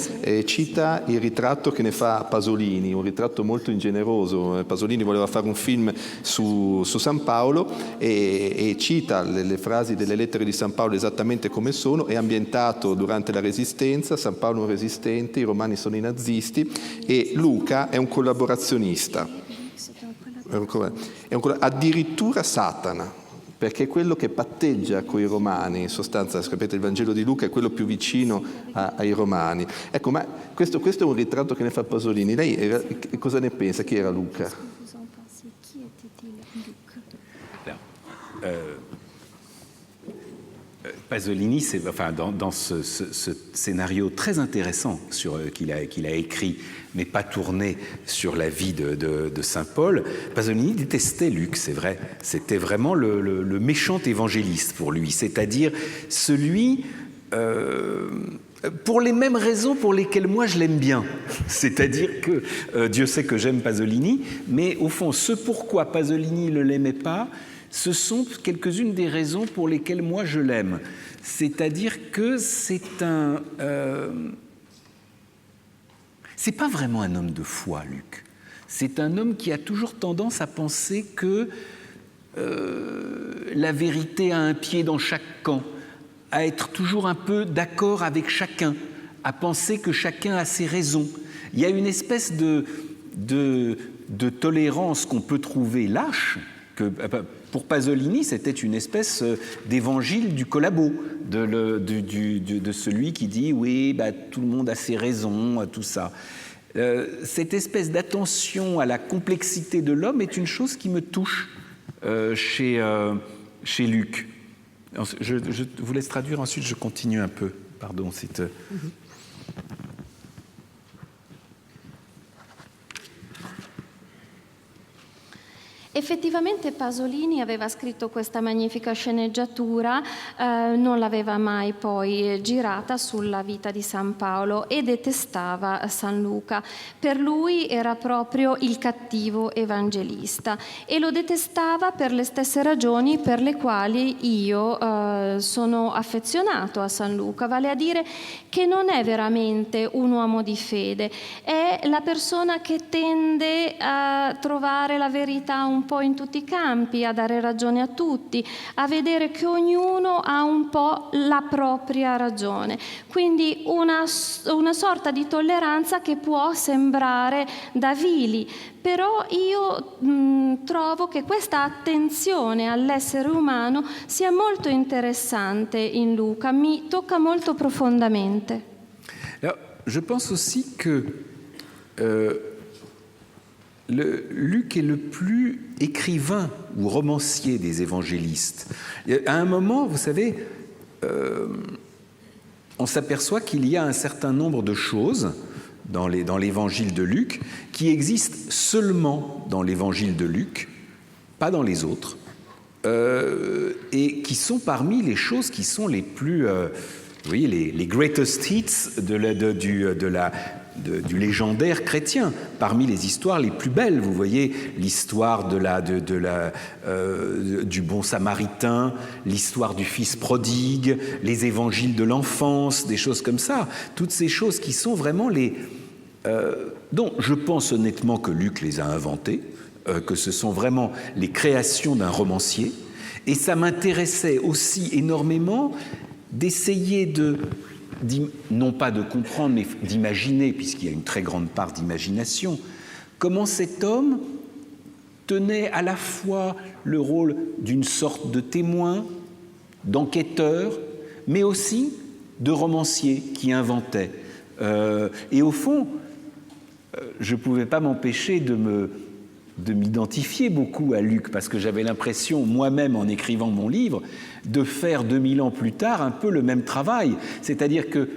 cita il ritratto che ne fa Pasolini, un ritratto molto ingeneroso. Pasolini voleva fare un film su San Paolo e cita le frasi delle lettere di San Paolo esattamente come sono. È ambientato durante la Resistenza, San Paolo è un resistente, i romani sono i nazisti e Luca è un collaborazionista. Addirittura Satana, perché è quello che patteggia coi romani, in sostanza, sapete, il Vangelo di Luca è quello più vicino ai romani. Ecco, ma questo è un ritratto che ne fa Pasolini. Lei cosa ne pensa? Chi era Luca? Pasolini, dans ce scénario très intéressant qu'il a écrit, mais pas tourné sur la vie de Saint Paul, Pasolini détestait Luc, c'est vrai. C'était vraiment le méchant évangéliste pour lui, c'est-à-dire celui... pour les mêmes raisons pour lesquelles moi je l'aime bien. C'est-à-dire que Dieu sait que j'aime Pasolini, mais au fond, ce pourquoi Pasolini ne l'aimait pas, ce sont quelques-unes des raisons pour lesquelles moi je l'aime. C'est-à-dire que c'est pas vraiment un homme de foi, Luc. C'est un homme qui a toujours tendance à penser que la vérité a un pied dans chaque camp, à être toujours un peu d'accord avec chacun, à penser que chacun a ses raisons. Il y a une espèce de tolérance qu'on peut trouver lâche, que pour Pasolini, c'était une espèce d'évangile du collabo, de celui qui dit oui, bah, tout le monde a ses raisons, tout ça. Cette espèce d'attention à la complexité de l'homme est une chose qui me touche chez Luc. Je vous laisse traduire, ensuite je continue un peu. Pardon, c'est... Effettivamente Pasolini aveva scritto questa magnifica sceneggiatura, non l'aveva mai poi girata sulla vita di San Paolo e detestava San Luca. Per lui era proprio il cattivo evangelista e lo detestava per le stesse ragioni per le quali io sono affezionato a San Luca, vale a dire che non è veramente un uomo di fede, è la persona che tende a trovare la verità un po' in tutti i campi, a dare ragione a tutti, a vedere che ognuno ha un po' la propria ragione. Quindi una sorta di tolleranza che può sembrare da vili, però io trovo che questa attenzione all'essere umano sia molto interessante in Luca, mi tocca molto profondamente. Alors, je pense aussi que Luc est le plus écrivain ou romancier des évangélistes. À un moment, vous savez, on s'aperçoit qu'il y a un certain nombre de choses dans l'évangile de Luc qui existent seulement dans l'évangile de Luc, pas dans les autres, et qui sont parmi les choses qui sont les plus, vous voyez, les greatest hits du légendaire chrétien, parmi les histoires les plus belles. Vous voyez l'histoire du bon samaritain, l'histoire du fils prodigue, les évangiles de l'enfance, des choses comme ça. Toutes ces choses qui sont vraiment dont je pense honnêtement que Luc les a inventées, que ce sont vraiment les créations d'un romancier. Et ça m'intéressait aussi énormément d'essayer non pas de comprendre, mais d'imaginer, puisqu'il y a une très grande part d'imagination, comment cet homme tenait à la fois le rôle d'une sorte de témoin, d'enquêteur, mais aussi de romancier qui inventait. Et au fond, je ne pouvais pas m'empêcher de m'identifier beaucoup à Luc, parce que j'avais l'impression, moi-même, en écrivant mon livre, de faire 2000 ans plus tard un peu le même travail. C'est-à-dire que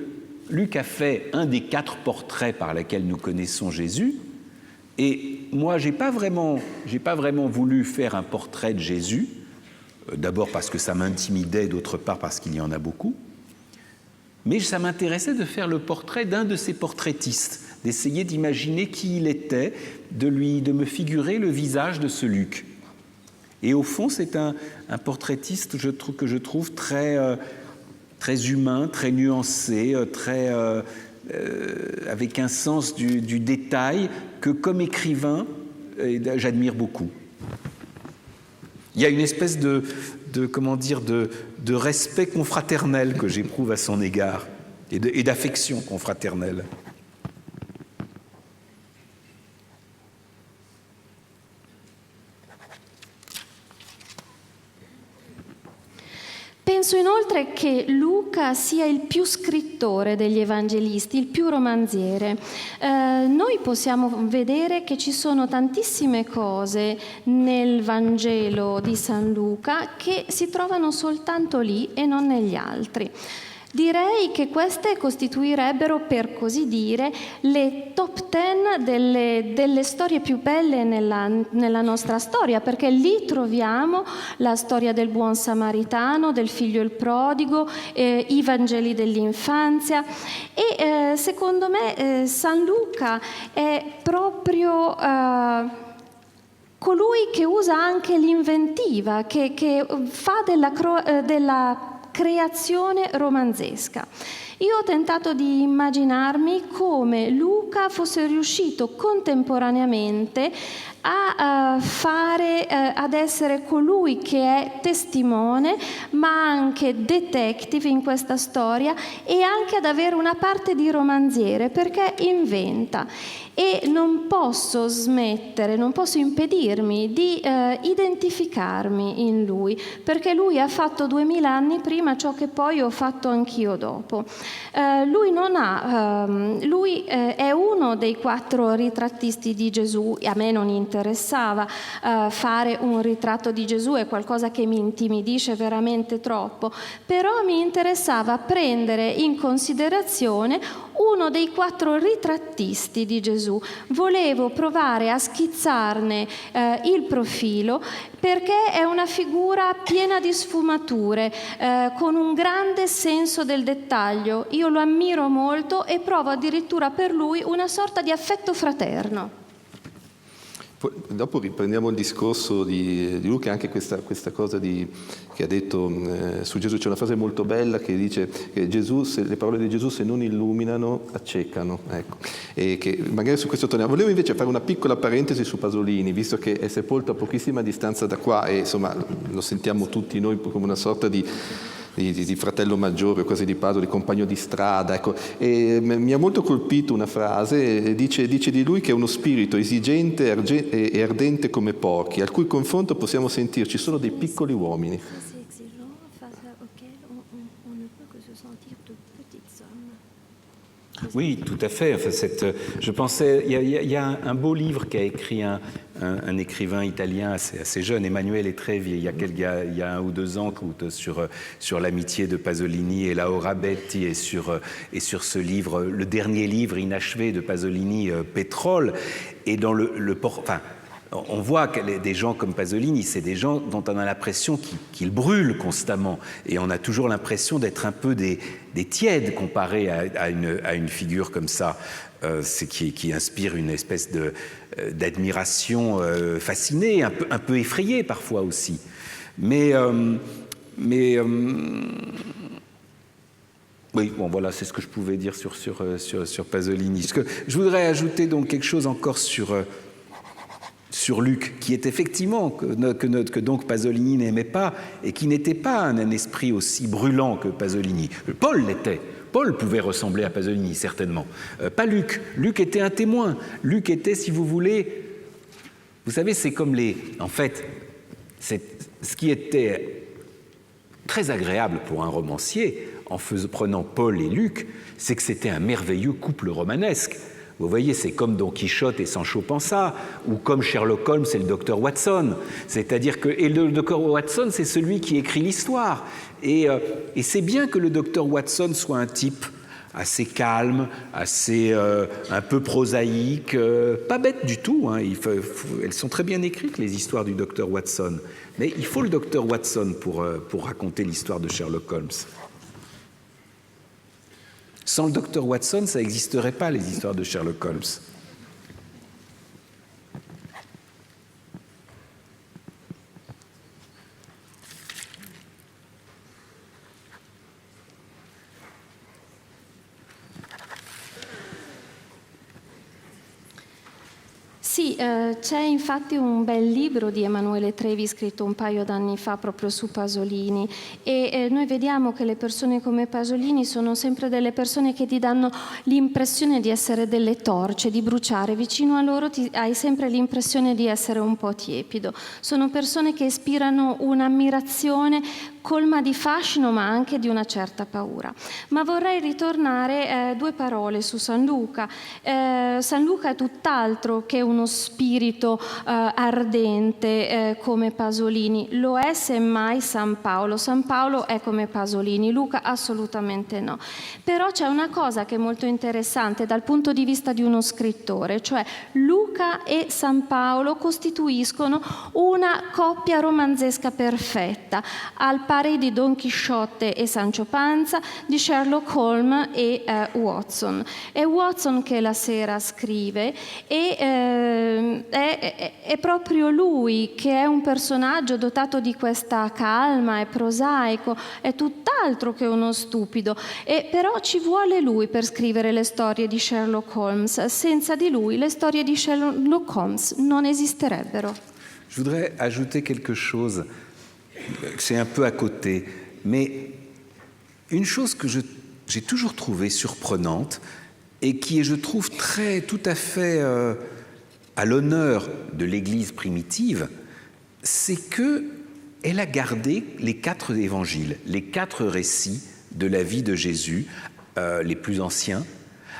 Luc a fait un des 4 portraits par lesquels nous connaissons Jésus, et moi, j'ai pas vraiment voulu faire un portrait de Jésus, d'abord parce que ça m'intimidait, d'autre part parce qu'il y en a beaucoup, mais ça m'intéressait de faire le portrait d'un de ces portraitistes, d'essayer d'imaginer qui il était, de me figurer le visage de ce Luc. Et au fond, c'est un portraitiste que je trouve très, très humain, très nuancé, avec un sens du détail que, comme écrivain, j'admire beaucoup. Il y a une espèce de respect confraternel que j'éprouve à son égard et d'affection confraternelle. Penso inoltre che Luca sia il più scrittore degli evangelisti, il più romanziere. Noi possiamo vedere che ci sono tantissime cose nel Vangelo di San Luca che si trovano soltanto lì e non negli altri. Direi che queste costituirebbero, per così dire, le top 10 delle storie più belle nella nostra storia, perché lì troviamo la storia del buon samaritano, del figlio il prodigo, i Vangeli dell'infanzia e secondo me San Luca è proprio colui che usa anche l'inventiva, che fa della creazione romanzesca. Io ho tentato di immaginarmi come Luca fosse riuscito contemporaneamente ad essere colui che è testimone ma anche detective in questa storia, e anche ad avere una parte di romanziere, perché inventa. E non posso smettere, non posso impedirmi di identificarmi in lui, perché lui ha fatto 2000 anni prima ciò che poi ho fatto anch'io dopo. Lui è uno dei 4 ritrattisti di Gesù. A me non interessava fare un ritratto di Gesù, è qualcosa che mi intimidisce veramente troppo, però mi interessava prendere in considerazione uno dei 4 ritrattisti di Gesù. Volevo provare a schizzarne il profilo, perché è una figura piena di sfumature, con un grande senso del dettaglio. Io lo ammiro molto e provo addirittura per lui una sorta di affetto fraterno. Poi, dopo riprendiamo il discorso di Luca, anche questa cosa che ha detto su Gesù. C'è una frase molto bella che dice che le parole di Gesù, se non illuminano, accecano. Ecco. E che magari su questo torniamo. Volevo invece fare una piccola parentesi su Pasolini, visto che è sepolto a pochissima distanza da qua e insomma lo sentiamo tutti noi come una sorta di fratello maggiore, quasi di padre, di compagno di strada, ecco. E mi ha molto colpito una frase, dice di lui che è uno spirito esigente e ardente come pochi, al cui confronto possiamo sentirci solo dei piccoli uomini. Oui, tout à fait. Enfin, je pensais, il y a un beau livre qu'a écrit un écrivain italien assez jeune, Emanuele Etrevi, il y a 1 ou 2 ans, sur l'amitié de Pasolini et Laura Betti, et sur ce livre, le dernier livre inachevé de Pasolini, Pétrole. Et dans on voit que des gens comme Pasolini, c'est des gens dont on a l'impression qu'ils brûlent constamment, et on a toujours l'impression d'être un peu des tièdes comparés à une figure comme ça, qui inspire une espèce d'admiration fascinée, un peu effrayée parfois aussi. Oui, bon, voilà, c'est ce que je pouvais dire sur Pasolini. Je voudrais ajouter donc quelque chose encore sur Luc, qui est effectivement que donc Pasolini n'aimait pas, et qui n'était pas un esprit aussi brûlant que Pasolini. Paul l'était. Paul pouvait ressembler à Pasolini, certainement. Pas Luc. Luc était un témoin. Luc était, si vous voulez... Vous savez, c'est comme en fait, ce qui était très agréable pour un romancier, en prenant Paul et Luc, c'est que c'était un merveilleux couple romanesque. Vous voyez, c'est comme Don Quichotte et Sancho Panza, ou comme Sherlock Holmes et le docteur Watson. C'est-à-dire que le docteur Watson, c'est celui qui écrit l'histoire. Et c'est bien que le docteur Watson soit un type assez calme, assez un peu prosaïque, pas bête du tout. Hein. Elles sont très bien écrites, les histoires du docteur Watson. Mais il faut le docteur Watson pour raconter l'histoire de Sherlock Holmes. Sans le docteur Watson, ça n'existerait pas, les histoires de Sherlock Holmes. Sì, c'è infatti un bel libro di Emanuele Etrevi scritto un paio d'anni fa proprio su Pasolini, e noi vediamo che le persone come Pasolini sono sempre delle persone che ti danno l'impressione di essere delle torce, di bruciare. Vicino a loro hai sempre l'impressione di essere un po' tiepido. Sono persone che ispirano un'ammirazione colma di fascino, ma anche di una certa paura. Ma vorrei ritornare 2 parole su San Luca. San Luca è tutt'altro che uno spirito ardente come Pasolini. Lo è semmai San Paolo. San Paolo è come Pasolini, Luca assolutamente no. Però c'è una cosa che è molto interessante dal punto di vista di uno scrittore, cioè Luca e San Paolo costituiscono una coppia romanzesca perfetta, al pari di Don Chisciotte e Sancho Panza, di Sherlock Holmes e Watson. È Watson che la sera scrive e è proprio lui che è un personaggio dotato di questa calma, è prosaico, è tutt'altro che uno stupido, e però ci vuole lui per scrivere le storie di Sherlock Holmes. Senza di lui le storie di Sherlock Holmes non esisterebbero. Je voudrais ajouter quelque chose, c'est un peu à côté, mais une chose que j'ai toujours trouvée surprenante et qui est, je trouve, tout à fait à l'honneur de l'Église primitive, c'est qu'elle a gardé les 4 évangiles, les 4 récits de la vie de Jésus, les plus anciens,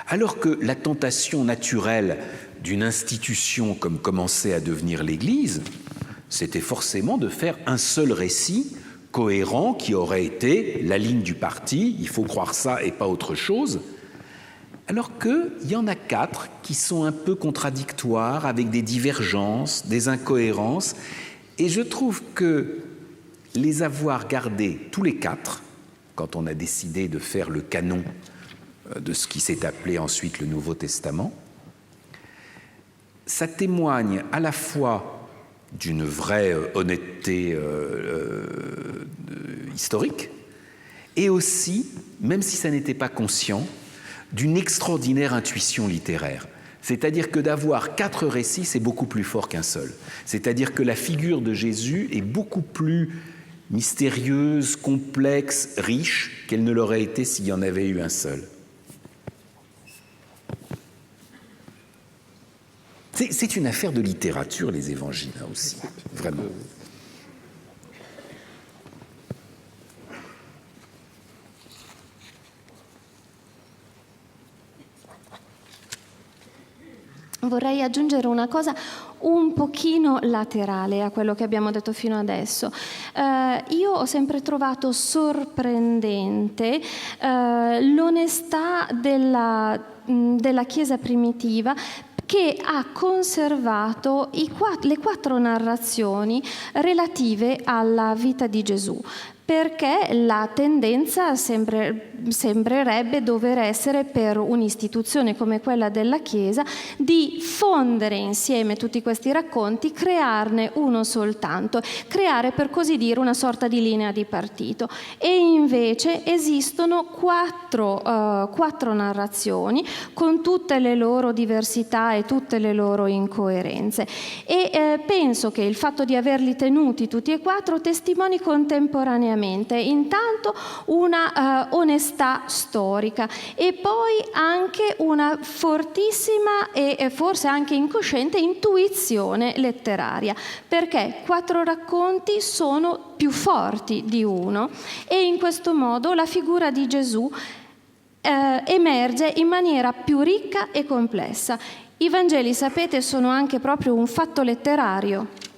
alors que la tentation naturelle d'une institution comme commençait à devenir l'Église, c'était forcément de faire un seul récit cohérent qui aurait été la ligne du parti, il faut croire ça et pas autre chose, alors qu'il y en a 4 qui sont un peu contradictoires, avec des divergences, des incohérences, et je trouve que les avoir gardés tous les 4, quand on a décidé de faire le canon de ce qui s'est appelé ensuite le Nouveau Testament, ça témoigne à la fois d'une vraie honnêteté historique et aussi, même si ça n'était pas conscient, d'une extraordinaire intuition littéraire. C'est-à-dire que d'avoir 4 récits, c'est beaucoup plus fort qu'un seul. C'est-à-dire que la figure de Jésus est beaucoup plus mystérieuse, complexe, riche qu'elle ne l'aurait été s'il y en avait eu un seul. C'est une affaire de littérature, les évangiles, hein, aussi, vraiment. Vorrei aggiungere una cosa un pochino laterale a quello che abbiamo detto fino adesso. Io ho sempre trovato sorprendente l'onestà della Chiesa primitiva, che ha conservato le 4 narrazioni relative alla vita di Gesù, perché la tendenza sembrerebbe dover essere, per un'istituzione come quella della Chiesa, di fondere insieme tutti questi racconti, crearne uno soltanto, creare, per così dire, una sorta di linea di partito. E invece esistono 4 narrazioni con tutte le loro diversità e tutte le loro incoerenze, e penso che il fatto di averli tenuti tutti e 4 testimoni contemporaneamente intanto una onestà storica e poi anche una fortissima e forse anche incosciente intuizione letteraria, perché 4 racconti sono più forti di uno, e in questo modo la figura di Gesù emerge in maniera più ricca e complessa. I Vangeli, sapete, sono anche proprio un fatto letterario.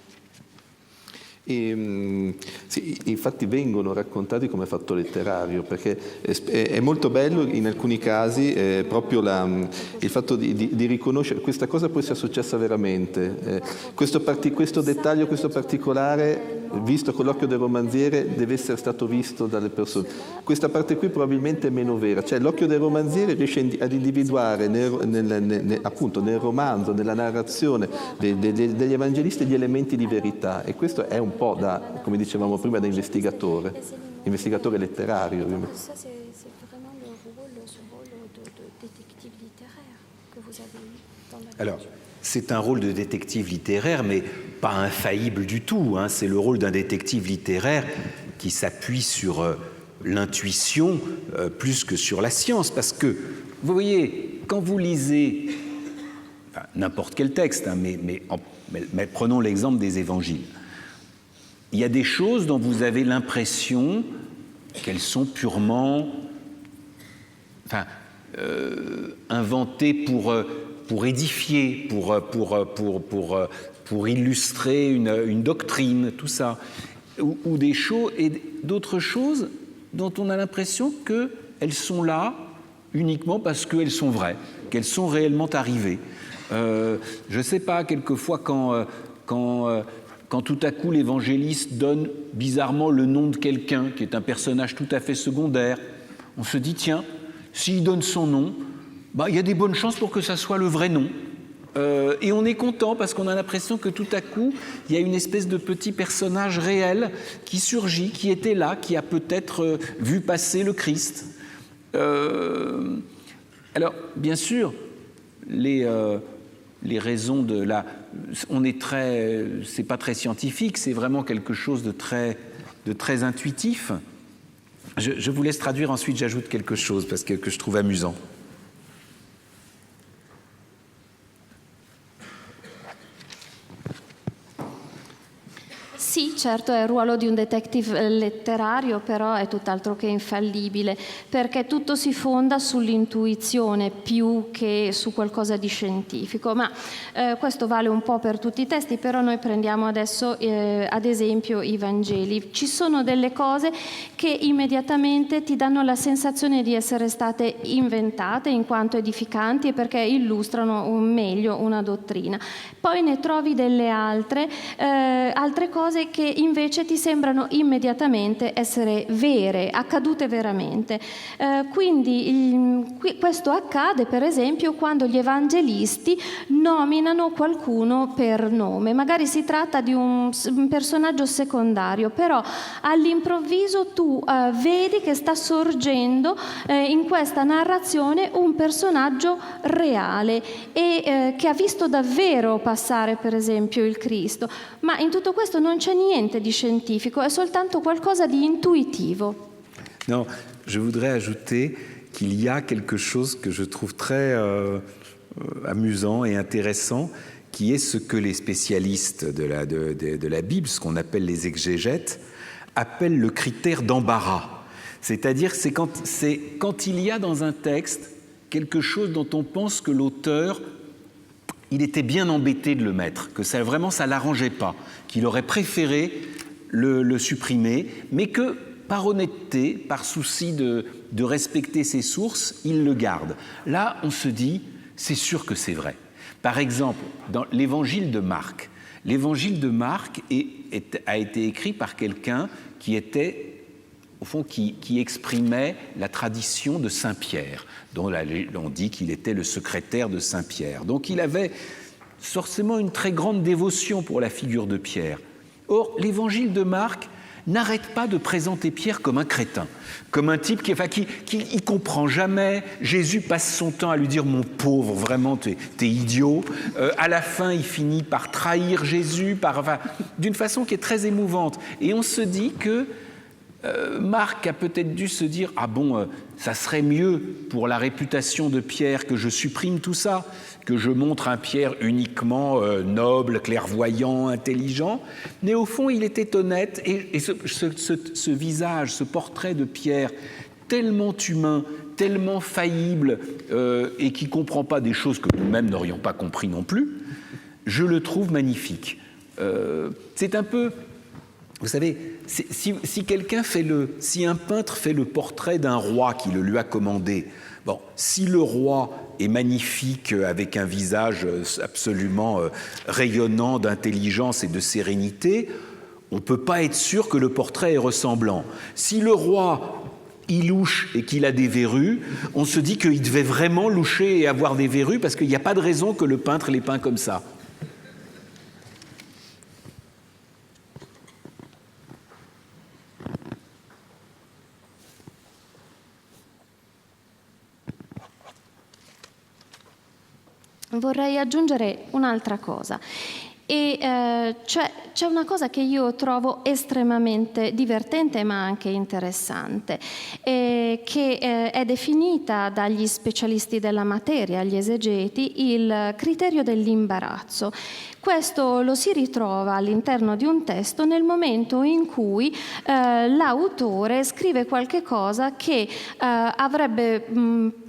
Sì, infatti vengono raccontati come fatto letterario, perché è molto bello in alcuni casi proprio il fatto di riconoscere questa cosa poi sia successa veramente. Questo dettaglio, questo particolare, visto con l'occhio del romanziere, deve essere stato visto dalle persone. Questa parte qui probabilmente è meno vera, cioè l'occhio del romanziere riesce ad individuare appunto nel romanzo, nella narrazione degli evangelisti gli elementi di verità, e questo è un po' da, come dicevamo prima, da investigatore letterario. Ça, c'est vraiment ce rôle de détective littéraire que vous avez eu dans la Alors, c'est un rôle de détective littéraire, mais pas infaillible du tout, hein. C'est le rôle d'un détective littéraire qui s'appuie sur l'intuition plus que sur la science. Parce que, vous voyez, quand vous lisez n'importe quel texte, hein, mais prenons l'exemple des évangiles, il y a des choses dont vous avez l'impression qu'elles sont purement inventées pour édifier, pour illustrer une doctrine, tout ça, ou des choses, et d'autres choses dont on a l'impression qu'elles sont là uniquement parce qu'elles sont vraies, qu'elles sont réellement arrivées. Je ne sais pas, quelquefois quand quand tout à coup l'évangéliste donne bizarrement le nom de quelqu'un qui est un personnage tout à fait secondaire, on se dit tiens, s'il donne son nom, il y a des bonnes chances pour que ça soit le vrai nom. Et on est content parce qu'on a l'impression que tout à coup, il y a une espèce de petit personnage réel qui surgit, qui était là, qui a peut-être vu passer le Christ. Alors, bien sûr, les raisons de la... c'est pas très scientifique, c'est vraiment quelque chose de très intuitif. Je vous laisse traduire, ensuite j'ajoute quelque chose parce que je trouve amusant. Sì, certo, è il ruolo di un detective letterario, però è tutt'altro che infallibile, perché tutto si fonda sull'intuizione più che su qualcosa di scientifico. Ma questo vale un po' per tutti i testi, però noi prendiamo adesso ad esempio i Vangeli. Ci sono delle cose che immediatamente ti danno la sensazione di essere state inventate in quanto edificanti e perché illustrano meglio una dottrina. Poi ne trovi delle altre cose che invece ti sembrano immediatamente essere vere, accadute veramente. Quindi questo accade per esempio quando gli evangelisti nominano qualcuno per nome. Magari si tratta di un personaggio secondario, però all'improvviso tu vedi che sta sorgendo in questa narrazione un personaggio reale e che ha visto davvero passare per esempio il Cristo. Ma in tutto questo non c'è niente di scientifico, è soltanto qualcosa di intuitivo. Non, je voudrais ajouter qu'il y a quelque chose que je trouve très amusant et intéressant, qui est ce que les spécialistes de la Bible, ce qu'on appelle les exégètes, appellent le critère d'embarras. C'est-à-dire c'est quand il y a dans un texte quelque chose dont on pense que l'auteur, il était bien embêté de le mettre, que ça l'arrangeait pas, qu'il aurait préféré le supprimer, mais que par honnêteté, par souci de respecter ses sources, il le garde. Là, on se dit, c'est sûr que c'est vrai. Par exemple, dans l'évangile de Marc a été écrit par quelqu'un qui était, au fond, qui exprimait la tradition de Saint-Pierre, dont on dit qu'il était le secrétaire de Saint-Pierre. Donc il avait forcément une très grande dévotion pour la figure de Pierre. Or, l'évangile de Marc n'arrête pas de présenter Pierre comme un crétin, comme un type qui comprend jamais. Jésus passe son temps à lui dire « mon pauvre, vraiment, t'es idiot ». À la fin, il finit par trahir Jésus, d'une façon qui est très émouvante. Et on se dit que Marc a peut-être dû se dire « ah bon, ça serait mieux pour la réputation de Pierre que je supprime tout ça, que je montre un Pierre uniquement noble, clairvoyant, intelligent ». Mais au fond, il était honnête et ce visage, ce portrait de Pierre tellement humain, tellement faillible et qui ne comprend pas des choses que nous-mêmes n'aurions pas compris non plus, je le trouve magnifique. C'est un peu... Vous savez, si un peintre fait le portrait d'un roi qui le lui a commandé, bon, si le roi est magnifique avec un visage absolument rayonnant d'intelligence et de sérénité, on ne peut pas être sûr que le portrait est ressemblant. Si le roi il louche et qu'il a des verrues, on se dit qu'il devait vraiment loucher et avoir des verrues parce qu'il n'y a pas de raison que le peintre les peint comme ça. Vorrei aggiungere un'altra cosa. C'è una cosa che io trovo estremamente divertente ma anche interessante, che è definita dagli specialisti della materia, gli esegeti, il criterio dell'imbarazzo. Questo lo si ritrova all'interno di un testo nel momento in cui l'autore scrive qualche cosa che avrebbe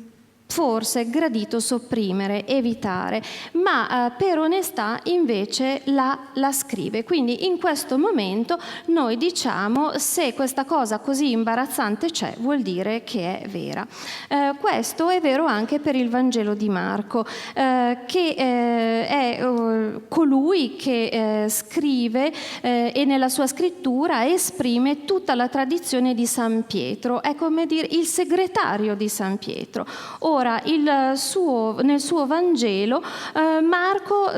forse gradito sopprimere, evitare, ma per onestà invece la scrive. Quindi in questo momento noi diciamo: se questa cosa così imbarazzante c'è, vuol dire che è vera. Questo è vero anche per il Vangelo di Marco, che è colui che scrive e nella sua scrittura esprime tutta la tradizione di San Pietro, è come dire il segretario di San Pietro. Ora, nel suo Vangelo Marco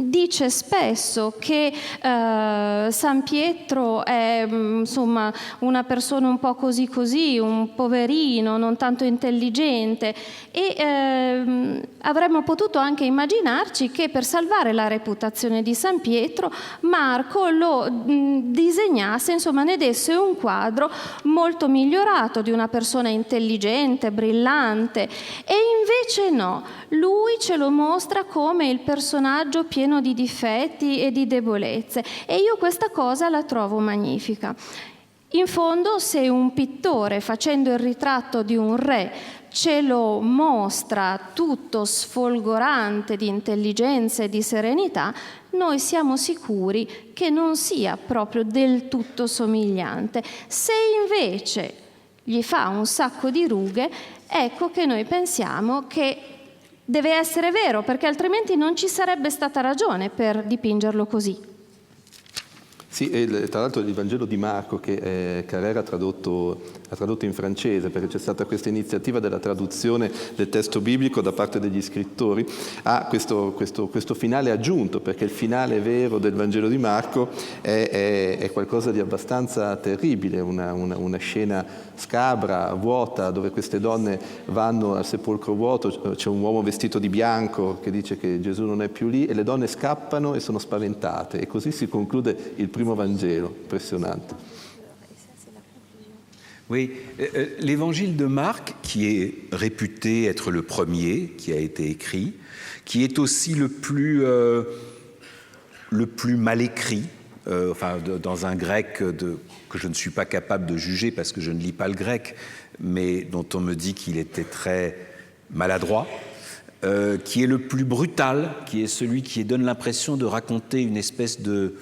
dice spesso che San Pietro è insomma una persona un po' così, un poverino, non tanto intelligente, e avremmo potuto anche immaginarci che per salvare la reputazione di San Pietro Marco lo disegnasse, insomma ne desse un quadro molto migliorato di una persona intelligente, brillante, e invece no, lui ce lo mostra come il personaggio pieno di difetti e di debolezze, e io questa cosa la trovo magnifica. In fondo, se un pittore, facendo il ritratto di un re, ce lo mostra tutto sfolgorante di intelligenza e di serenità, noi siamo sicuri che non sia proprio del tutto somigliante. Se invece gli fa un sacco di rughe, ecco che noi pensiamo che deve essere vero, perché altrimenti non ci sarebbe stata ragione per dipingerlo così. Sì, e tra l'altro il Vangelo di Marco, che Carrera ha tradotto in francese, perché c'è stata questa iniziativa della traduzione del testo biblico da parte degli scrittori, ha questo finale aggiunto, perché il finale vero del Vangelo di Marco è qualcosa di abbastanza terribile, una scena scabra, vuota, dove queste donne vanno al sepolcro vuoto, c'è un uomo vestito di bianco che dice che Gesù non è più lì, e le donne scappano e sono spaventate, e così si conclude il primo Vangelo. Impressionnante. Oui, l'évangile de Marc, qui est réputé être le premier qui a été écrit, qui est aussi le plus mal écrit, dans un grec que je ne suis pas capable de juger parce que je ne lis pas le grec, mais dont on me dit qu'il était très maladroit, qui est le plus brutal, qui est celui qui donne l'impression de raconter une espèce de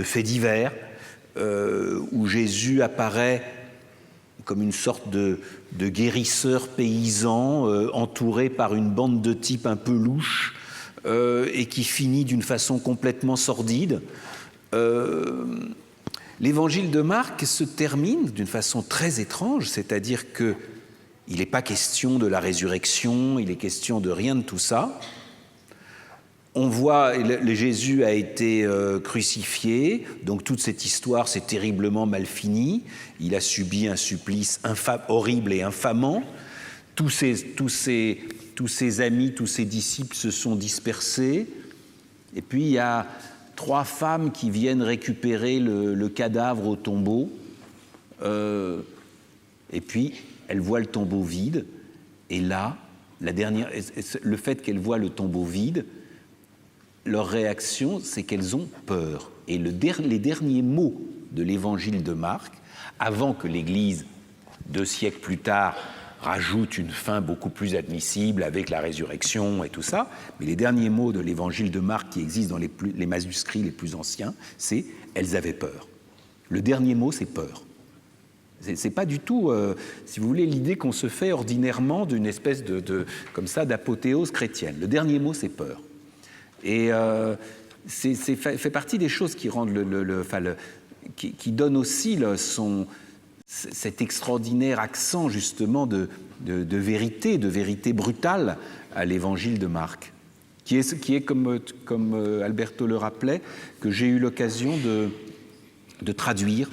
fait divers, où Jésus apparaît comme une sorte de guérisseur paysan entouré par une bande de types un peu louches et qui finit d'une façon complètement sordide. L'évangile de Marc se termine d'une façon très étrange, c'est-à-dire qu'il n'est pas question de la résurrection, il est question de rien de tout ça. On voit Jésus a été crucifié, donc toute cette histoire s'est terriblement mal finie. Il a subi un supplice horrible et infamant. Tous ses amis, tous ses disciples se sont dispersés. Et puis il y a 3 femmes qui viennent récupérer le cadavre au tombeau. Et puis elles voient le tombeau vide. Et là, le fait qu'elles voient le tombeau vide, leur réaction, c'est qu'elles ont peur. Et les derniers mots de l'évangile de Marc, avant que l'Église, 2 siècles plus tard, rajoute une fin beaucoup plus admissible avec la résurrection et tout ça, mais les derniers mots de l'évangile de Marc qui existent dans les manuscrits les plus anciens, c'est « elles avaient peur ». Le dernier mot, c'est « peur ». C'est pas du tout, si vous voulez, l'idée qu'on se fait ordinairement d'une espèce comme ça d'apothéose chrétienne. Le dernier mot, c'est « peur ». Et c'est fait partie des choses qui rendent qui donnent aussi cet extraordinaire accent justement de vérité brutale à l'évangile de Marc, qui est comme Alberto le rappelait, que j'ai eu l'occasion de traduire,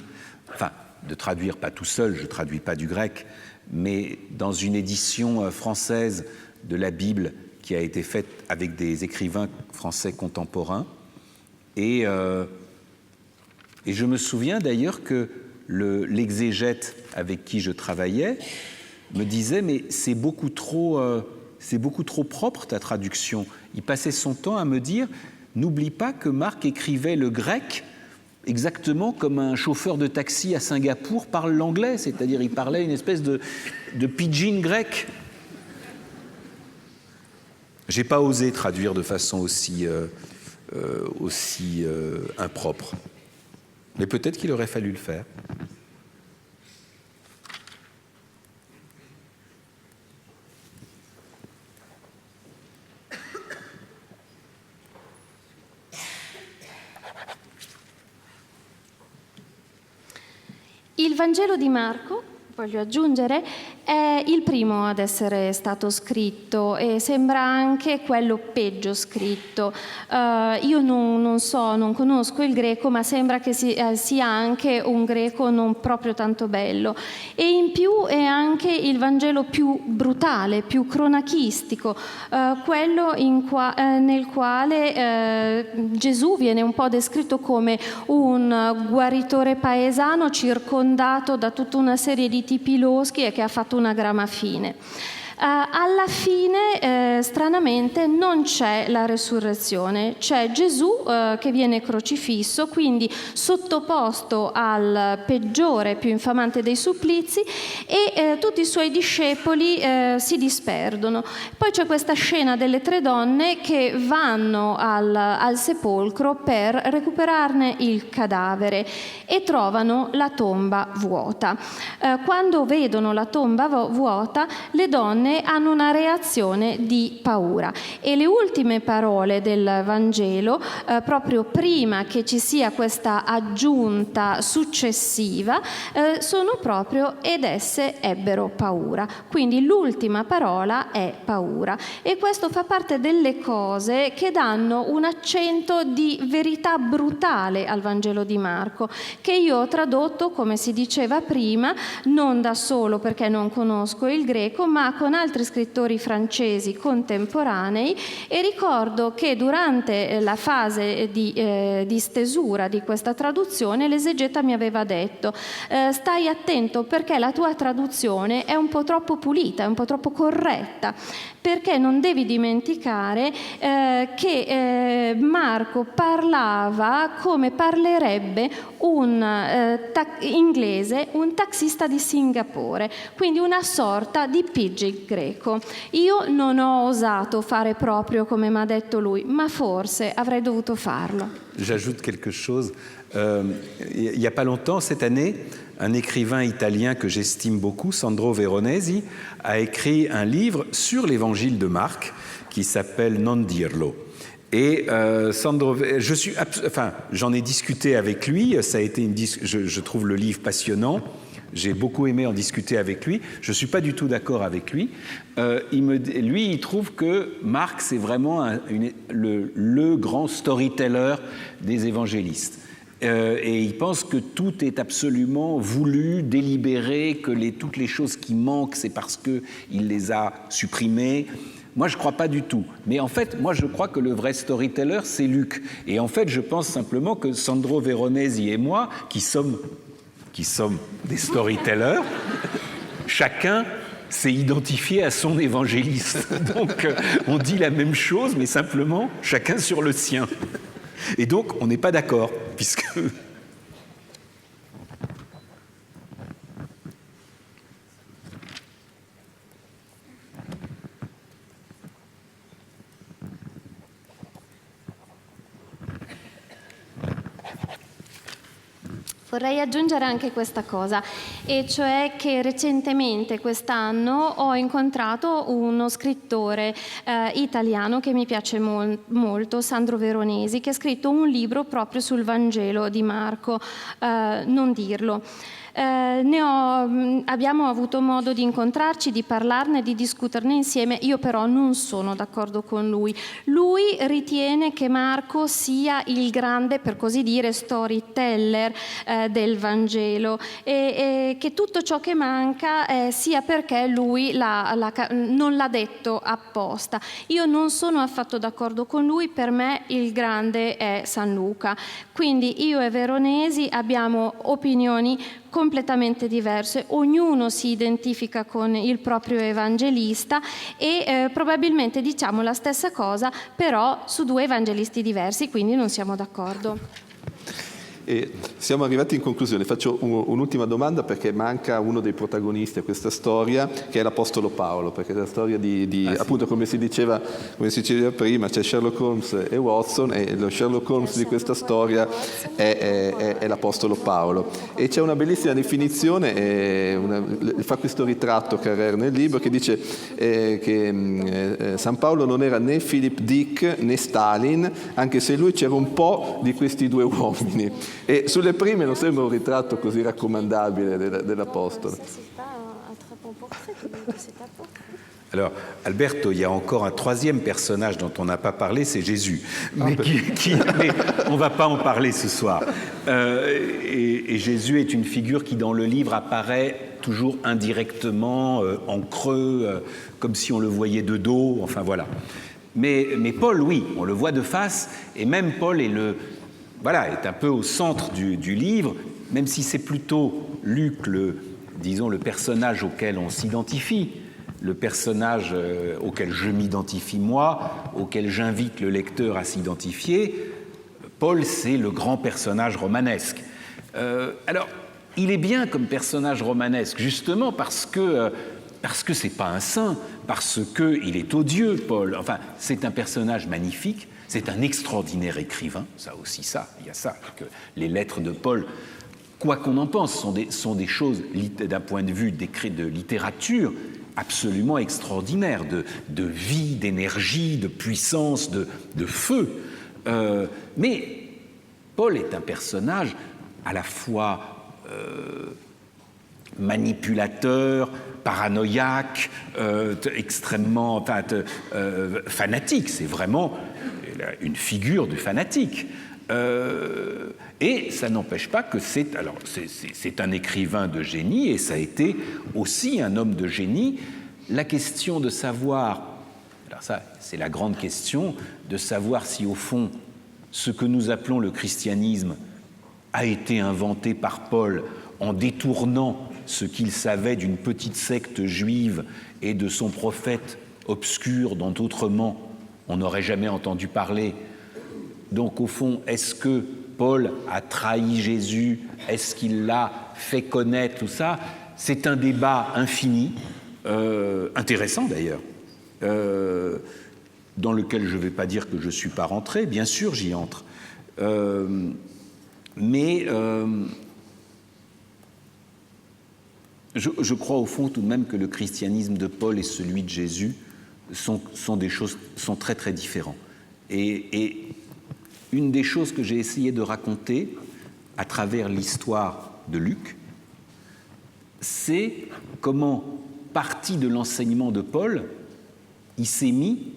de traduire pas tout seul, je ne traduis pas du grec, mais dans une édition française de la Bible qui a été faite avec des écrivains français contemporains. Et je me souviens d'ailleurs que l'exégète avec qui je travaillais me disait « mais c'est beaucoup trop propre ta traduction ». Il passait son temps à me dire « n'oublie pas que Marc écrivait le grec exactement comme un chauffeur de taxi à Singapour parle l'anglais, c'est-à-dire il parlait une espèce de pidgin grec ». j'ai pas osé traduire de façon aussi impropre. Mais peut-être qu'il aurait fallu le faire. Il Vangelo di Marco, voglio aggiungere, è il primo ad essere stato scritto e sembra anche quello peggio scritto. Io non conosco il greco, ma sembra che sia anche un greco non proprio tanto bello. E in più è anche il Vangelo più brutale, più cronachistico, quello nel quale Gesù viene un po' descritto come un guaritore paesano circondato da tutta una serie di tipi loschi e che ha fatto una grama fine. Alla fine, stranamente, non c'è la resurrezione, c'è Gesù che viene crocifisso, quindi sottoposto al peggiore, più infamante dei supplizi, e tutti i suoi discepoli si disperdono. Poi c'è questa scena delle 3 donne che vanno al sepolcro per recuperarne il cadavere e trovano la tomba vuota. Quando vedono la tomba vuota, le donne hanno una reazione di paura e le ultime parole del Vangelo, proprio prima che ci sia questa aggiunta successiva, sono proprio ed esse ebbero paura. Quindi l'ultima parola è paura, e questo fa parte delle cose che danno un accento di verità brutale al Vangelo di Marco, che io ho tradotto, come si diceva prima, non da solo perché non conosco il greco, ma con altri scrittori francesi contemporanei, e ricordo che durante la fase di stesura di questa traduzione l'esegeta mi aveva detto: stai attento perché la tua traduzione è un po' troppo pulita, è un po' troppo corretta, perché non devi dimenticare che Marco parlava come parlerebbe un inglese, un taxista di Singapore, quindi una sorta di pidgin greco. Io non ho osato fare proprio come mi ha detto lui, ma forse avrei dovuto farlo. J'ajoute quelque chose. Il n'y a pas longtemps, cette année, un écrivain italien que j'estime beaucoup, Sandro Veronesi, a écrit un livre sur l'évangile de Marc qui s'appelle Non dirlo. Et Sandro, j'en ai discuté avec lui. Ça a été je trouve le livre passionnant. J'ai beaucoup aimé en discuter avec lui. Je ne suis pas du tout d'accord avec lui. Il trouve que Marc, c'est vraiment le grand storyteller des évangélistes. Et il pense que tout est absolument voulu, délibéré, que toutes les choses qui manquent, c'est parce qu'il les a supprimées. Moi, je ne crois pas du tout. Mais en fait, moi, je crois que le vrai storyteller, c'est Luc. Et en fait, je pense simplement que Sandro Veronesi et moi, qui sommes des storytellers, chacun s'est identifié à son évangéliste. Donc, on dit la même chose, mais simplement, chacun sur le sien. Et donc, on n'est pas d'accord, puisque... Vorrei aggiungere anche questa cosa, e cioè che recentemente, quest'anno, ho incontrato uno scrittore italiano che mi piace molto, Sandro Veronesi, che ha scritto un libro proprio sul Vangelo di Marco, Non dirlo. Abbiamo avuto modo di incontrarci, di parlarne, di discuterne insieme. Io però non sono d'accordo con lui. Lui ritiene che Marco sia il grande, per così dire, storyteller del Vangelo, e che tutto ciò che manca sia perché lui non l'ha detto apposta. Io non sono affatto d'accordo con lui. Per me il grande è San Luca. Quindi io e Veronesi abbiamo opinioni completamente diverse, ognuno si identifica con il proprio evangelista e probabilmente diciamo la stessa cosa, però su 2 evangelisti diversi, quindi non siamo d'accordo. E siamo arrivati in conclusione. Faccio un'ultima domanda perché manca uno dei protagonisti a questa storia, che è l'Apostolo Paolo, perché la storia appunto come si diceva prima, c'è Sherlock Holmes e Watson, e lo Sherlock Holmes di questa storia è l'Apostolo Paolo. E c'è una bellissima definizione, fa questo ritratto Carrère nel libro, che dice che San Paolo non era né Philip Dick né Stalin, anche se lui c'era un po' di questi due uomini. E sulle prime non sembra un ritratto così raccomandabile dell'Apostolo. Alors, Alberto, il y a encore un troisième personnage dont on n'a pas parlé, c'est Jésus. Mais, mais on ne va pas en parler ce soir. Et Jésus est une figure qui, dans le livre, apparaît toujours indirectement, en creux, comme si on le voyait de dos, enfin voilà. Mais Paul, oui, on le voit de face, et même Paul est un peu au centre du livre, même si c'est plutôt Luc, disons, le personnage auquel on s'identifie, le personnage auquel je m'identifie moi, auquel j'invite le lecteur à s'identifier. Paul, c'est le grand personnage romanesque. Alors, il est bien comme personnage romanesque, justement parce que c'est pas un saint, parce qu'il est odieux, Paul. Enfin, c'est un personnage magnifique, c'est un extraordinaire écrivain, il y a ça, que les lettres de Paul, quoi qu'on en pense, sont des choses, d'un point de vue de littérature, absolument extraordinaires, de vie, d'énergie, de puissance, de feu. Mais Paul est un personnage à la fois manipulateur, paranoïaque, extrêmement fanatique. C'est vraiment une figure du fanatique. Et ça n'empêche pas que c'est un écrivain de génie, et ça a été aussi un homme de génie. La question de savoir, alors ça c'est la grande question, de savoir si au fond ce que nous appelons le christianisme a été inventé par Paul en détournant ce qu'il savait d'une petite secte juive et de son prophète obscur dont autrement on n'aurait jamais entendu parler. Donc au fond, est-ce que Paul a trahi Jésus? Est-ce qu'il l'a fait connaître? Tout ça, c'est un débat infini, intéressant d'ailleurs, dans lequel je ne vais pas dire que je ne suis pas rentré, bien sûr j'y entre. Mais je crois au fond tout de même que le christianisme de Paul et celui de Jésus sont très très différents. Et une des choses que j'ai essayé de raconter à travers l'histoire de Luc, c'est comment, parti de l'enseignement de Paul, il s'est mis,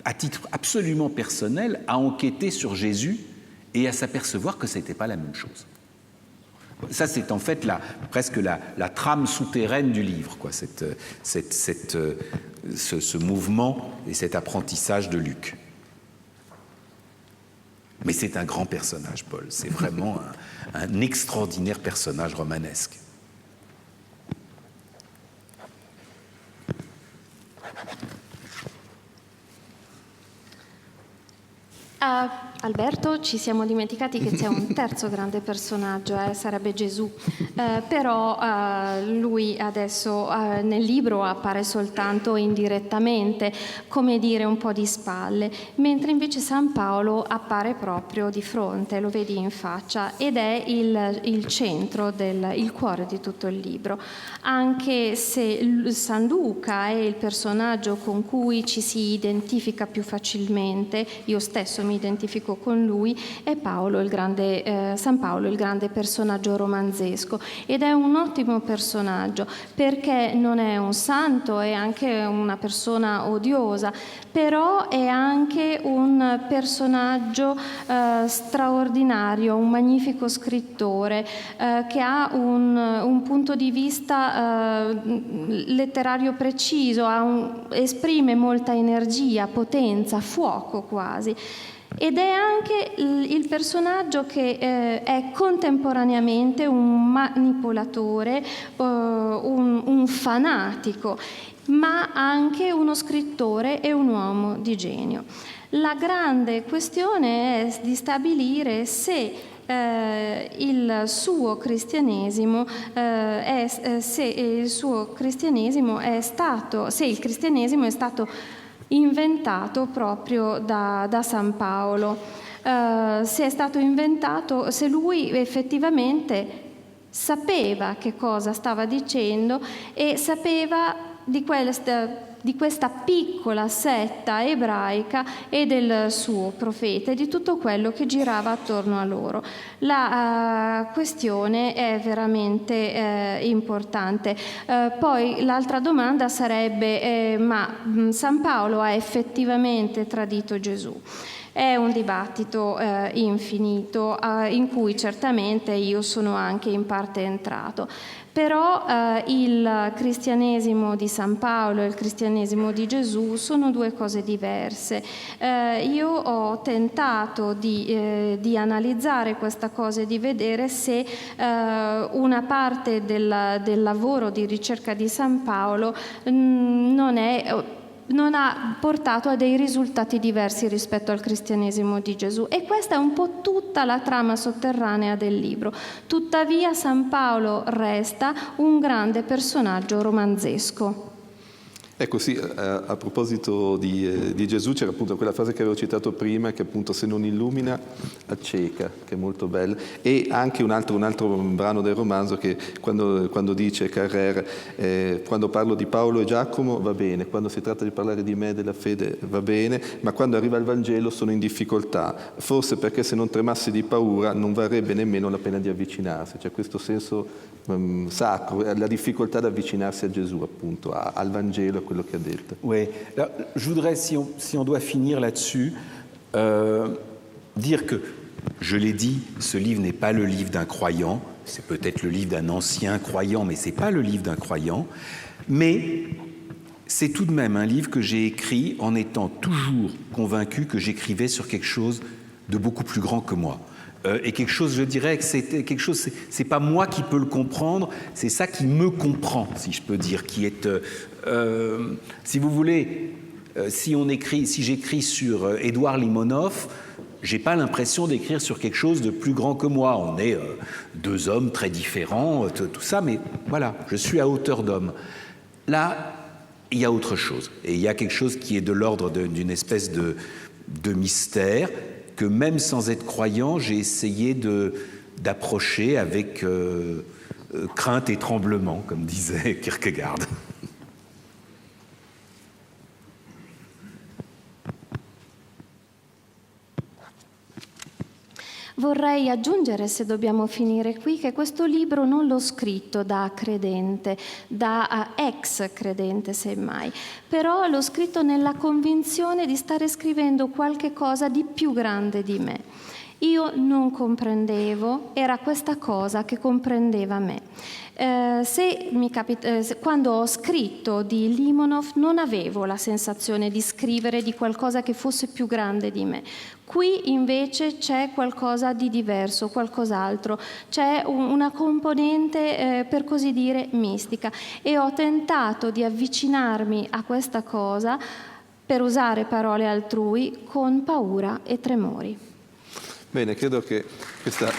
à titre absolument personnel, à enquêter sur Jésus et à s'apercevoir que ce n'était pas la même chose. Ça, c'est en fait presque la trame souterraine du livre, quoi, ce mouvement et cet apprentissage de Luc. Mais c'est un grand personnage, Paul. C'est vraiment un extraordinaire personnage romanesque. Alberto, ci siamo dimenticati che c'è un terzo grande personaggio, sarebbe Gesù, però lui adesso nel libro appare soltanto indirettamente, come dire un po' di spalle, mentre invece San Paolo appare proprio di fronte, lo vedi in faccia, ed è il centro, il cuore di tutto il libro, anche se San Luca è il personaggio con cui ci si identifica più facilmente, io stesso mi identifico con lui, è San Paolo il grande personaggio romanzesco, ed è un ottimo personaggio perché non è un santo, è anche una persona odiosa, però è anche un personaggio straordinario, un magnifico scrittore che ha un punto di vista letterario preciso, esprime molta energia, potenza, fuoco quasi. Ed è anche il personaggio che è contemporaneamente un manipolatore, un fanatico, ma anche uno scrittore e un uomo di genio. La grande questione è di stabilire se il suo cristianesimo se il cristianesimo è stato inventato proprio da San Paolo, se è stato inventato, se lui effettivamente sapeva che cosa stava dicendo e sapeva di questa piccola setta ebraica e del suo profeta e di tutto quello che girava attorno a loro. La questione è veramente importante. Poi l'altra domanda sarebbe, ma San Paolo ha effettivamente tradito Gesù? È un dibattito infinito in cui certamente io sono anche in parte entrato. Però il cristianesimo di San Paolo e il cristianesimo di Gesù sono due cose diverse. Io ho tentato di analizzare questa cosa e di vedere se una parte del lavoro di ricerca di San Paolo non ha portato a dei risultati diversi rispetto al cristianesimo di Gesù, e questa è un po' tutta la trama sotterranea del libro. Tuttavia San Paolo resta un grande personaggio romanzesco. Ecco sì, a proposito di Gesù c'era appunto quella frase che avevo citato prima, che appunto se non illumina acceca, che è molto bella, e anche un altro brano del romanzo che quando dice Carrère, quando parlo di Paolo e Giacomo va bene, quando si tratta di parlare di me e della fede va bene, ma quando arriva il Vangelo sono in difficoltà, forse perché se non tremassi di paura non varrebbe nemmeno la pena di avvicinarsi, c'è questo senso sacro, la difficoltà di avvicinarsi a Gesù appunto, al Vangelo, a quello che ha detto. Oui, alors, je voudrais, si on doit finir là-dessus, dire que, je l'ai dit, ce livre n'est pas le livre d'un croyant, c'est peut-être le livre d'un ancien croyant, mais ce n'est pas le livre d'un croyant, mais c'est tout de même un livre que j'ai écrit en étant toujours convaincu que j'écrivais sur quelque chose de beaucoup plus grand que moi. Et quelque chose, je dirais que c'est quelque chose, c'est pas moi qui peux le comprendre, c'est ça qui me comprend, si je peux dire, qui est, si vous voulez, si j'écris sur Édouard Limonov, j'ai pas l'impression d'écrire sur quelque chose de plus grand que moi. On est deux hommes très différents, tout ça, mais voilà, je suis à hauteur d'homme. Là, il y a autre chose, et il y a quelque chose qui est de l'ordre d'une espèce de mystère, que même sans être croyant, j'ai essayé d'approcher avec crainte et tremblement, comme disait Kierkegaard. Vorrei aggiungere, se dobbiamo finire qui, che questo libro non l'ho scritto da credente, da ex credente semmai, però l'ho scritto nella convinzione di stare scrivendo qualche cosa di più grande di me. Io non comprendevo, era questa cosa che comprendeva me. Quando ho scritto di Limonov non avevo la sensazione di scrivere di qualcosa che fosse più grande di me. Qui invece c'è qualcosa di diverso, qualcos'altro, c'è una componente per così dire mistica, e ho tentato di avvicinarmi a questa cosa, per usare parole altrui, con paura e tremori. Bene, credo che questa...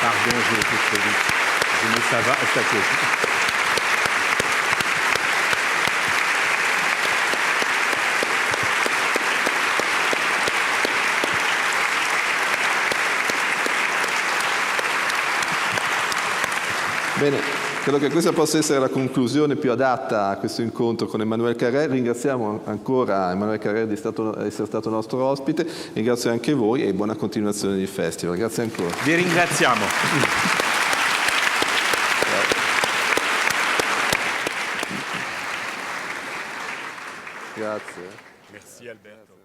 Pardon, j'ai été trop vite. Mais ça va, attaquer. Bene, credo che questa possa essere la conclusione più adatta a questo incontro con Emmanuel Carrère. Ringraziamo ancora Emmanuel Carrère di essere stato nostro ospite, ringrazio anche voi e buona continuazione di festival. Grazie ancora. Vi ringraziamo. Grazie. Merci Alberto.